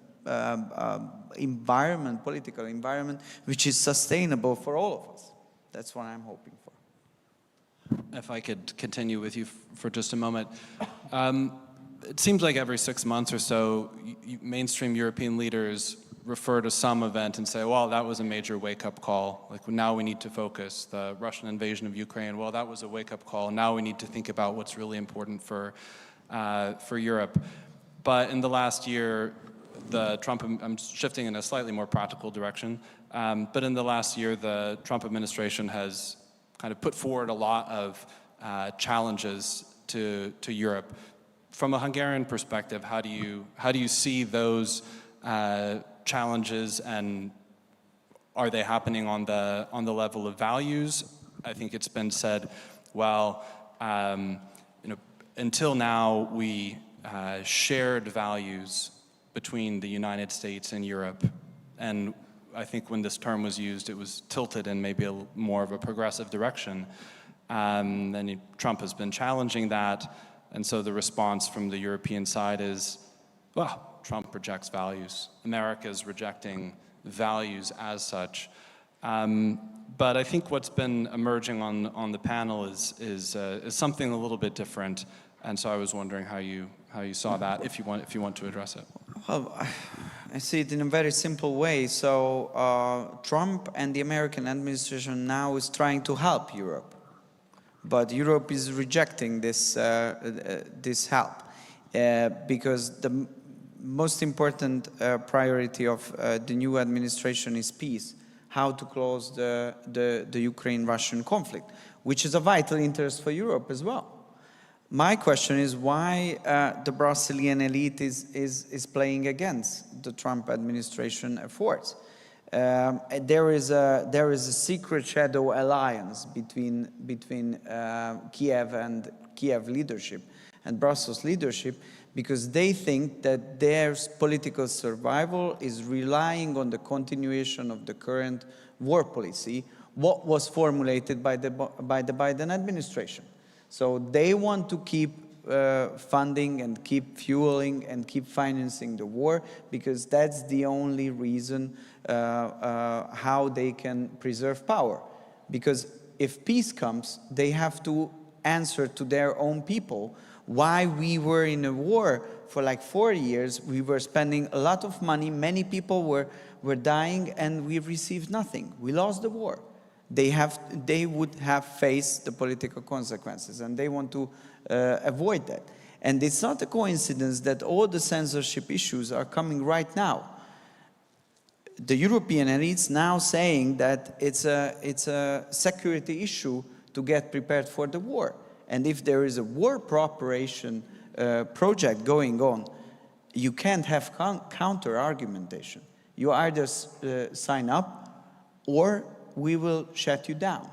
environment, political environment, which is sustainable for all of us. That's what I'm hoping for. If I could continue with you for just a moment. It seems like every 6 months or so, mainstream European leaders refer to some event and say, well, that was a major wake-up call. Like, now we need to focus. The Russian invasion of Ukraine, well, that was a wake-up call. Now we need to think about what's really important for Europe. But in the last year, I'm shifting in a slightly more practical direction, but in the last year, the Trump administration has kind of put forward a lot of challenges to Europe. From a Hungarian perspective, how do you see those challenges, and are they happening on the level of values? I think it's been said, well, until now we shared values between the United States and Europe, and I think when this term was used, it was tilted in maybe more of a progressive direction. And Trump has been challenging that. And so the response from the European side is, well, Trump rejects values. America is rejecting values as such. But I think what's been emerging on the panel is something a little bit different, and so I was wondering how you saw that, if you want to address it. Well, I see it in a very simple way. So Trump and the American administration now is trying to help Europe, but Europe is rejecting this this help because the most important priority of the new administration is peace. How to close the Ukraine-Russian conflict, which is a vital interest for Europe as well. My question is why the Brazilian elite is playing against the Trump administration efforts. There is a secret shadow alliance between Kiev and Kiev leadership and Brussels leadership, because they think that their political survival is relying on the continuation of the current war policy, what was formulated by the Biden administration. So they want to keep funding and keep fueling and keep financing the war, because that's the only reason how they can preserve power. Because if peace comes, they have to answer to their own people why we were in a war for like 4 years. We were spending a lot of money, many people were dying, and we received nothing. We lost the war. They would have faced the political consequences, and they want to avoid that. And it's not a coincidence that all the censorship issues are coming right now. The European elites now saying that it's a security issue to get prepared for the war. And if there is a war preparation project going on, you can't have counter-argumentation. You either sign up or we will shut you down.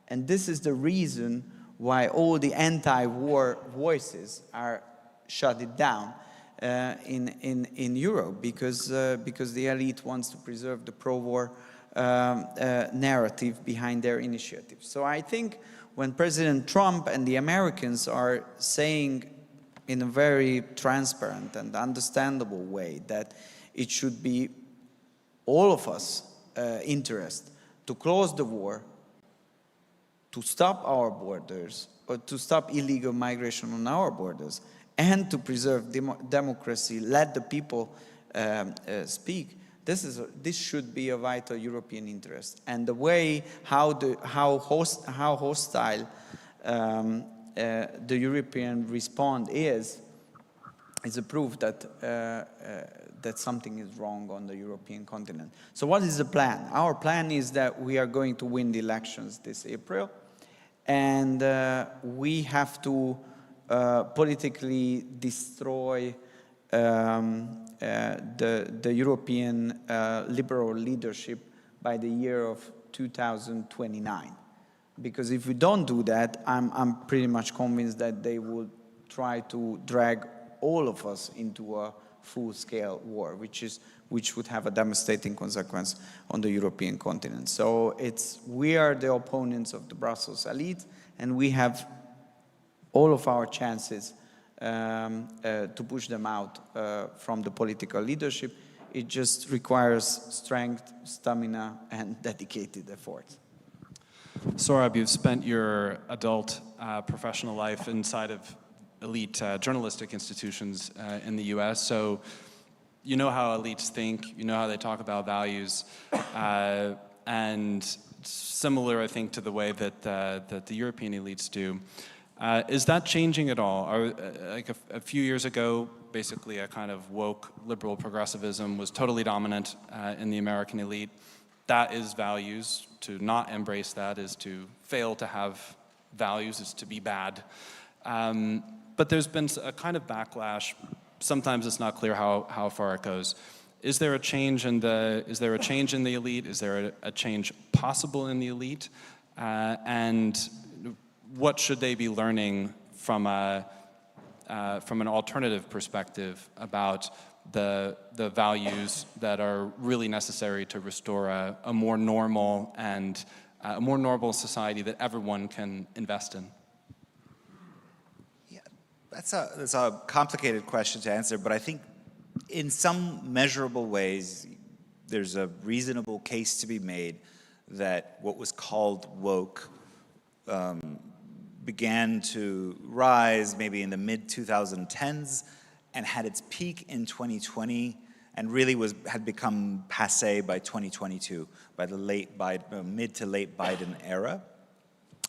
And this is the reason why all the anti-war voices are shut it down in Europe, because the elite wants to preserve the pro-war narrative behind their initiatives. So I think when President Trump and the Americans are saying in a very transparent and understandable way that it should be all of us interest to close the war, to stop our borders, or to stop illegal migration on our borders, and to preserve democracy, let the people speak. This should be a vital European interest. And the way how hostile the European response is a proof that that something is wrong on the European continent. So what is the plan? Our plan is that we are going to win the elections this April, and we have to politically destroy the European liberal leadership by the year of 2029. Because if we don't do that, I'm pretty much convinced that they will try to drag all of us into a full-scale war, which would have a devastating consequence on the European continent. So we are the opponents of the Brussels elite, and we have all of our chances to push them out from the political leadership. It just requires strength, stamina, and dedicated effort. Sorab, you've spent your adult professional life inside of elite journalistic institutions in the US, so you know how elites think, you know how they talk about values, and similar, I think, to the way that the European elites do. Is that changing at all? Like a few years ago, basically a kind of woke liberal progressivism was totally dominant in the American elite. That is values. To not embrace that is to fail to have values, is to be bad. But there's been a kind of backlash. Sometimes it's not clear how far it goes. Is there a change in the elite? Is there a change possible in the elite? And what should they be learning from an alternative perspective about the values that are really necessary to restore a more normal and a more normal society that everyone can invest in? Yeah, that's a complicated question to answer, but I think in some measurable ways there's a reasonable case to be made that what was called woke began to rise maybe in the mid-2010s and had its peak in 2020 and really had become passé by 2022, by the mid to late Biden era.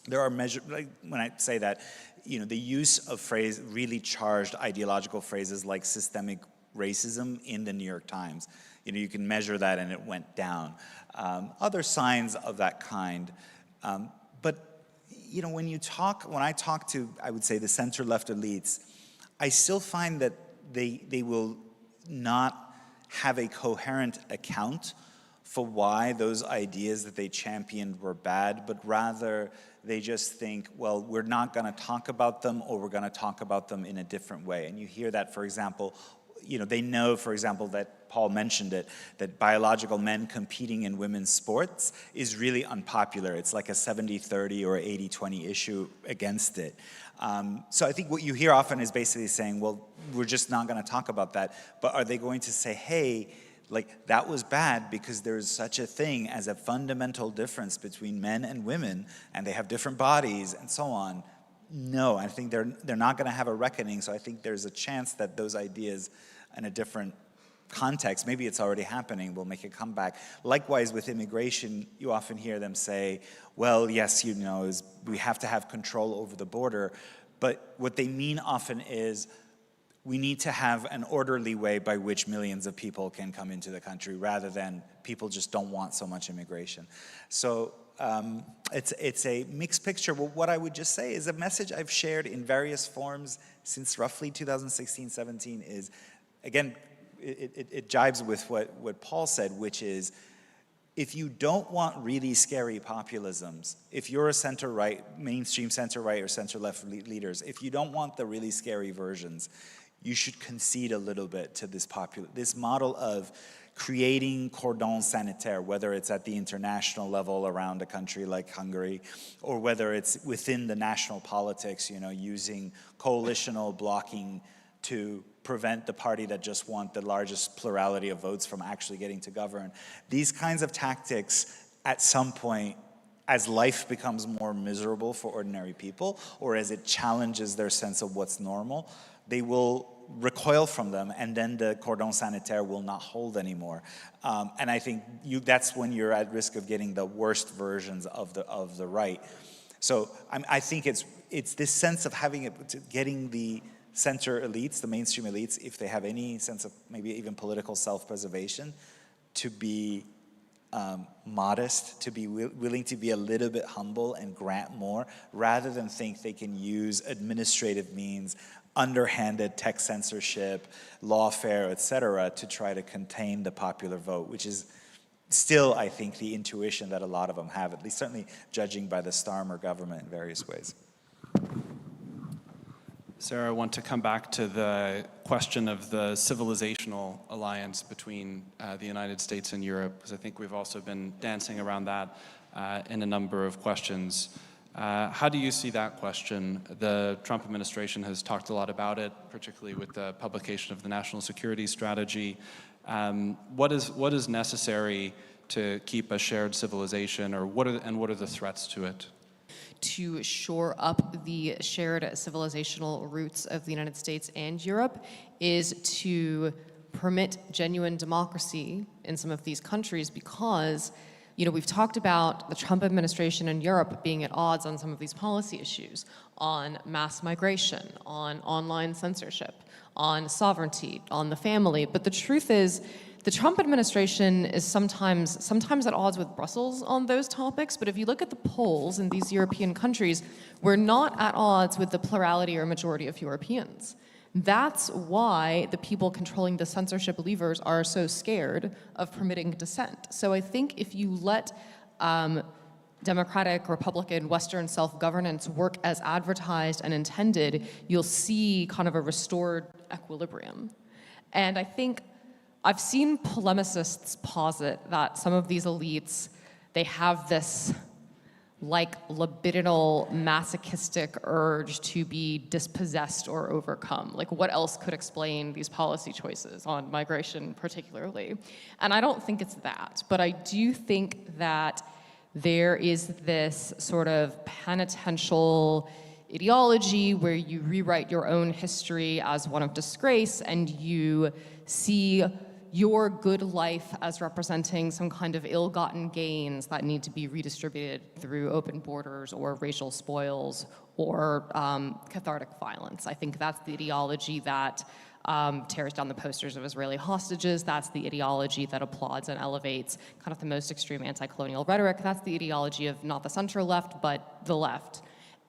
There are measures, like when I say that, the use of really charged ideological phrases like systemic racism in the New York Times. You can measure that and it went down. Other signs of that kind. But when I talk to, I would say, the center-left elites, I still find that they will not have a coherent account for why those ideas that they championed were bad, but rather they just think, well, we're not going to talk about them, or we're going to talk about them in a different way. And you hear that, for example, they know, for example, that Paul mentioned it, that biological men competing in women's sports is really unpopular. It's like a 70-30 or 80-20 issue against it. So I think what you hear often is basically saying, well, we're just not going to talk about that. But are they going to say, hey, like, that was bad because there's such a thing as a fundamental difference between men and women, and they have different bodies and so on? No, I think they're not going to have a reckoning. So I think there's a chance that those ideas in a different context, maybe it's already happening, will make a comeback. Likewise, with immigration, you often hear them say, well, yes, we have to have control over the border. But what they mean often is, we need to have an orderly way by which millions of people can come into the country, rather than people just don't want so much immigration. So it's a mixed picture. Well, what I would just say is a message I've shared in various forms since roughly 2016-17 is, again, it jibes with what Paul said, which is, if you don't want really scary populisms, if you're a center-right, mainstream center-right or center-left leaders, if you don't want the really scary versions, you should concede a little bit to this model of creating cordons sanitaires, whether it's at the international level around a country like Hungary, or whether it's within the national politics, using coalitional blocking to prevent the party that just want the largest plurality of votes from actually getting to govern. These kinds of tactics, at some point, as life becomes more miserable for ordinary people, or as it challenges their sense of what's normal, they will recoil from them, and then the cordon sanitaire will not hold anymore. And I think that's when you're at risk of getting the worst versions of the right. So I think it's this sense of getting the center elites, the mainstream elites, if they have any sense of maybe even political self-preservation, to be modest, to be willing to be a little bit humble and grant more, rather than think they can use administrative means, underhanded tech censorship, lawfare, etc., to try to contain the popular vote, which is still, I think, the intuition that a lot of them have, at least certainly judging by the Starmer government in various ways. Sarah, I want to come back to the question of the civilizational alliance between the United States and Europe, because I think we've also been dancing around that in a number of questions. How do you see that question? The Trump administration has talked a lot about it, particularly with the publication of the National Security Strategy. What is necessary to keep a shared civilization, or what are the threats to it? To shore up the shared civilizational roots of the United States and Europe is to permit genuine democracy in some of these countries, because we've talked about the Trump administration and Europe being at odds on some of these policy issues, on mass migration, on online censorship, on sovereignty, on the family. But the truth is, the Trump administration is sometimes at odds with Brussels on those topics, but if you look at the polls in these European countries, we're not at odds with the plurality or majority of Europeans. That's why the people controlling the censorship levers are so scared of permitting dissent. So I think if you let democratic, Republican, Western self-governance work as advertised and intended, you'll see kind of a restored equilibrium. And I think I've seen polemicists posit that some of these elites, they have this libidinal, masochistic urge to be dispossessed or overcome. What else could explain these policy choices on migration particularly? And I don't think it's that, but I do think that there is this sort of penitential ideology where you rewrite your own history as one of disgrace, and you see your good life as representing some kind of ill-gotten gains that need to be redistributed through open borders or racial spoils or cathartic violence. I think that's the ideology that tears down the posters of Israeli hostages. That's the ideology that applauds and elevates kind of the most extreme anti-colonial rhetoric. That's the ideology of not the center left, but the left.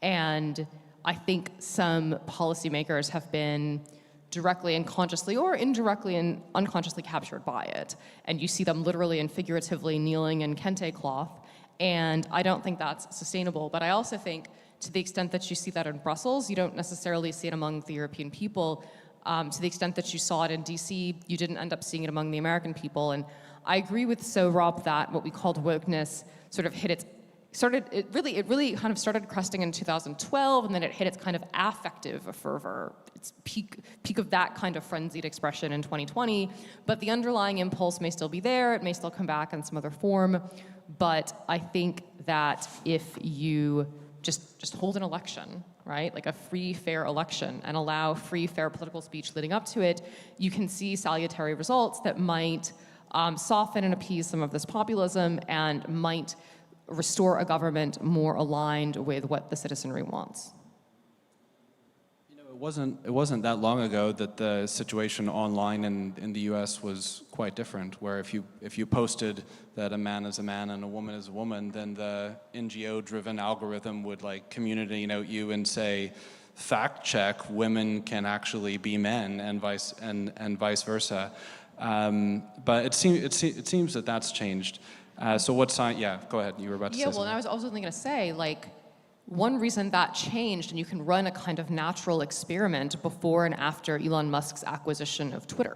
And I think some policymakers have been directly and consciously or indirectly and unconsciously captured by it. And you see them literally and figuratively kneeling in kente cloth. And I don't think that's sustainable. But I also think to the extent that you see that in Brussels, you don't necessarily see it among the European people. To the extent that you saw it in DC, you didn't end up seeing it among the American people. And I agree with Rob that what we called wokeness sort of hit its it really kind of started cresting in 2012, and then it hit its kind of affective fervor, its peak of that kind of frenzied expression in 2020. But the underlying impulse may still be there. It may still come back in some other form. But I think that if you just hold an election, right, like a free, fair election, and allow free, fair political speech leading up to it, you can see salutary results that might soften and appease some of this populism and might restore a government more aligned with what the citizenry wants. You know, it wasn't that long ago that the situation online in the U.S. was quite different, where if you posted that a man is a man and a woman is a woman, then the NGO-driven algorithm would like community note you and say, fact check, women can actually be men, and vice versa. But it seems that that's changed. So what sign? Yeah, go ahead. You were about to say something. Yeah, well, and I was also going to say, like, one reason that changed, and you can run a kind of natural experiment before and after Elon Musk's acquisition of Twitter.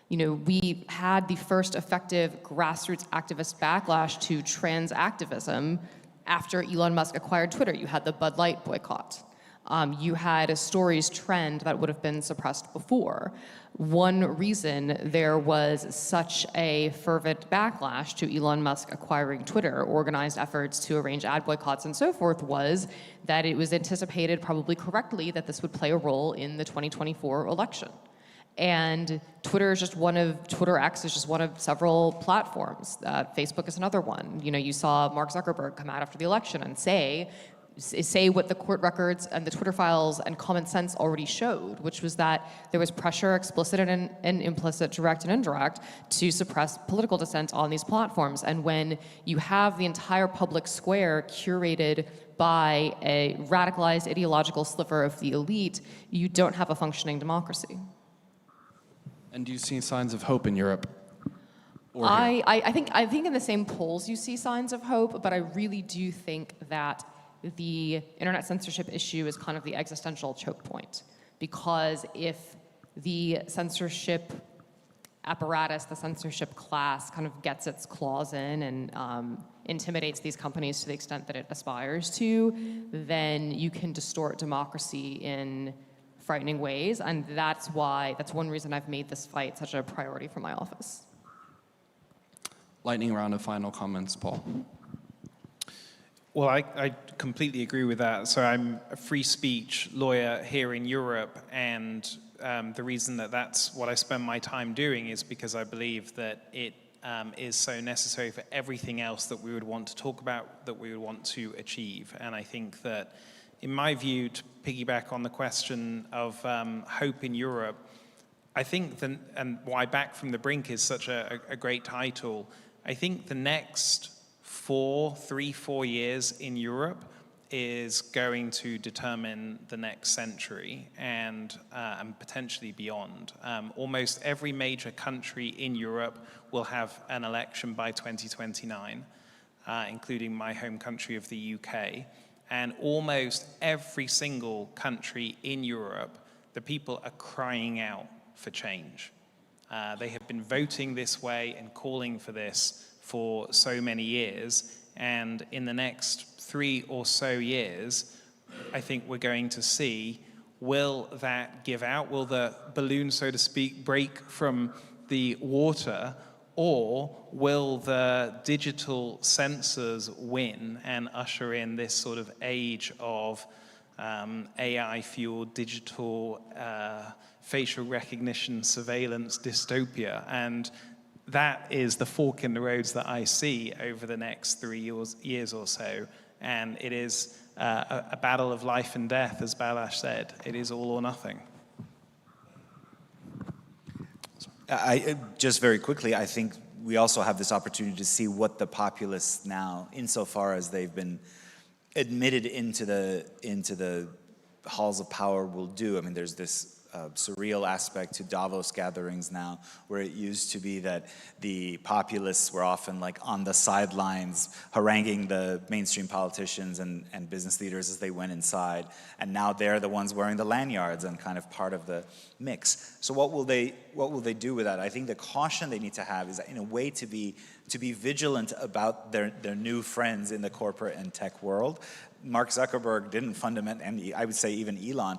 You know, we had the first effective grassroots activist backlash to trans activism after Elon Musk acquired Twitter. You had the Bud Light boycott. You had a stories trend that would have been suppressed before. One reason there was such a fervent backlash to Elon Musk acquiring Twitter, organized efforts to arrange ad boycotts and so forth, was that it was anticipated, probably correctly, that this would play a role in the 2024 election. And Twitter X is just one of several platforms. Facebook is another one. You know, you saw Mark Zuckerberg come out after the election and say what the court records and the Twitter files and common sense already showed, which was that there was pressure, explicit and implicit, direct and indirect, to suppress political dissent on these platforms. And when you have the entire public square curated by a radicalized ideological sliver of the elite, you don't have a functioning democracy. And do you see signs of hope in Europe? I think in the same polls you see signs of hope, but I really do think that the internet censorship issue is kind of the existential choke point. Because if the censorship apparatus, the censorship class kind of gets its claws in and intimidates these companies to the extent that it aspires to, then you can distort democracy in frightening ways. And that's one reason I've made this fight such a priority for my office. Lightning round of final comments, Paul. Well, I completely agree with that. So I'm a free speech lawyer here in Europe, and the reason that that's what I spend my time doing is because I believe that it is so necessary for everything else that we would want to talk about, that we would want to achieve. And I think that, in my view, to piggyback on the question of hope in Europe, I think, and why Back from the Brink is such a great title, I think the next 4 years in Europe is going to determine the next century and potentially beyond. Almost every major country in Europe will have an election by 2029, including my home country of the UK. And almost every single country in Europe, the people are crying out for change. They have been voting this way and calling for this for so many years, and in the next 3 or so years, I think we're going to see, will that give out? Will the balloon, so to speak, break from the water, or will the digital sensors win and usher in this sort of age of AI-fueled digital facial recognition surveillance dystopia? And that is the fork in the roads that I see over the next 3 years or so. And it is a battle of life and death, as Balázs said. It is all or nothing. Just very quickly, I think we also have this opportunity to see what the populists now, insofar as they've been admitted into the halls of power, will do. I mean, there's this surreal aspect to Davos gatherings now, where it used to be that the populists were often like on the sidelines haranguing the mainstream politicians and business leaders as they went inside, and now they're the ones wearing the lanyards and kind of part of the mix. So what will they do with that? I think the caution they need to have is, in a way, to be vigilant about their new friends in the corporate and tech world. Mark Zuckerberg didn't fundamentally, and I would say even Elon,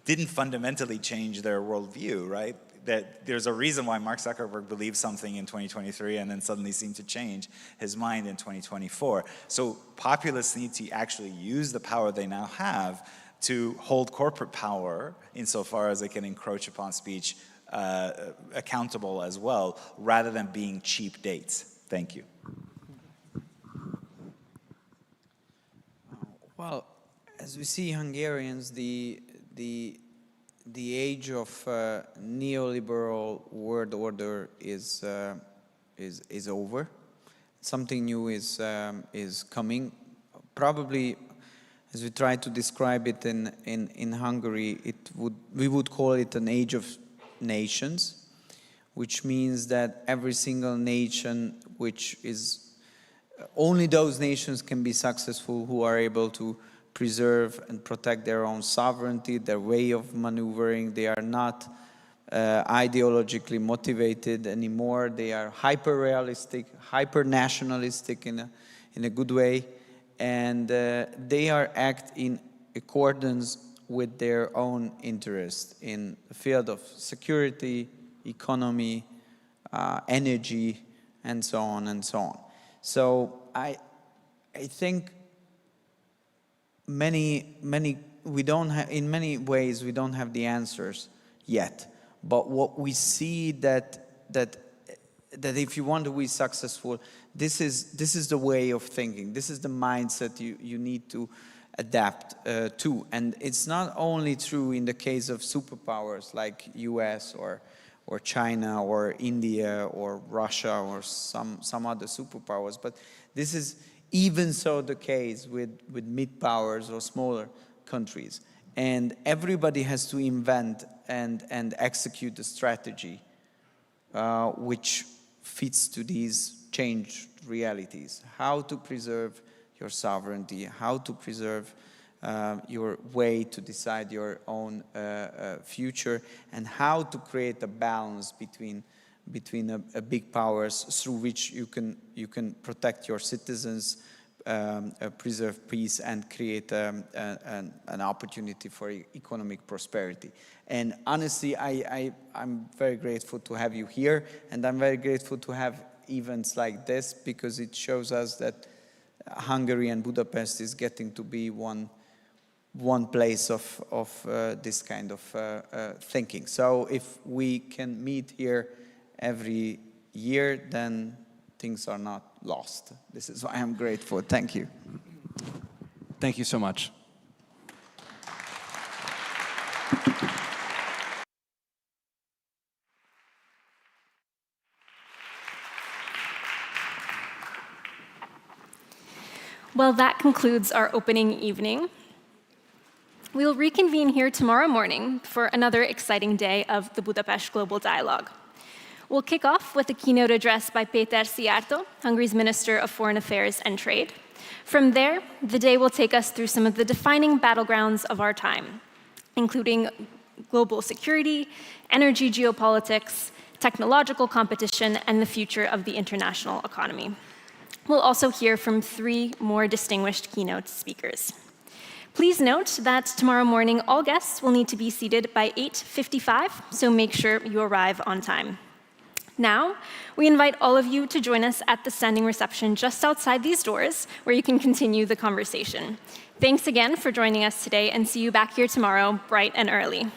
didn't fundamentally change their worldview, right? That there's a reason why Mark Zuckerberg believed something in 2023 and then suddenly seemed to change his mind in 2024. So populists need to actually use the power they now have to hold corporate power, insofar as they can encroach upon speech, accountable as well, rather than being cheap dates. Thank you. Well, as we see Hungarians, the age of neoliberal world order is over. Something new is coming. Probably, as we try to describe it in Hungary, we would call it an age of nations, which means that every single nation, which is only those nations can be successful who are able to preserve and protect their own sovereignty, their way of maneuvering. They are not ideologically motivated anymore. They are hyper-realistic, hyper-nationalistic in a good way, and they are act in accordance with their own interest in the field of security, economy, energy, and so on and so on. So I think in many ways we don't have the answers yet. But what we see that if you want to be successful, this is the way of thinking. This is the mindset you need to adapt to. And it's not only true in the case of superpowers like US or China or India or Russia or some other superpowers, but this is even so the case with mid-powers or smaller countries. And everybody has to invent and execute a strategy which fits to these changed realities. How to preserve your sovereignty, how to preserve your way to decide your own future, and how to create a balance between a big powers through which you can protect your citizens, preserve peace, and create an opportunity for economic prosperity. And honestly, I'm very grateful to have you here, and I'm very grateful to have events like this, because it shows us that Hungary and Budapest is getting to be one place of this kind of thinking. So if we can meet here every year, then things are not lost. This is why I'm grateful. Thank you. Thank you so much. Well, that concludes our opening evening. We will reconvene here tomorrow morning for another exciting day of the Budapest Global Dialogue. We'll kick off with a keynote address by Péter Szijjártó, Hungary's Minister of Foreign Affairs and Trade. From there, the day will take us through some of the defining battlegrounds of our time, including global security, energy geopolitics, technological competition, and the future of the international economy. We'll also hear from 3 more distinguished keynote speakers. Please note that tomorrow morning, all guests will need to be seated by 8:55, so make sure you arrive on time. Now, we invite all of you to join us at the standing reception just outside these doors, where you can continue the conversation. Thanks again for joining us today, and see you back here tomorrow, bright and early.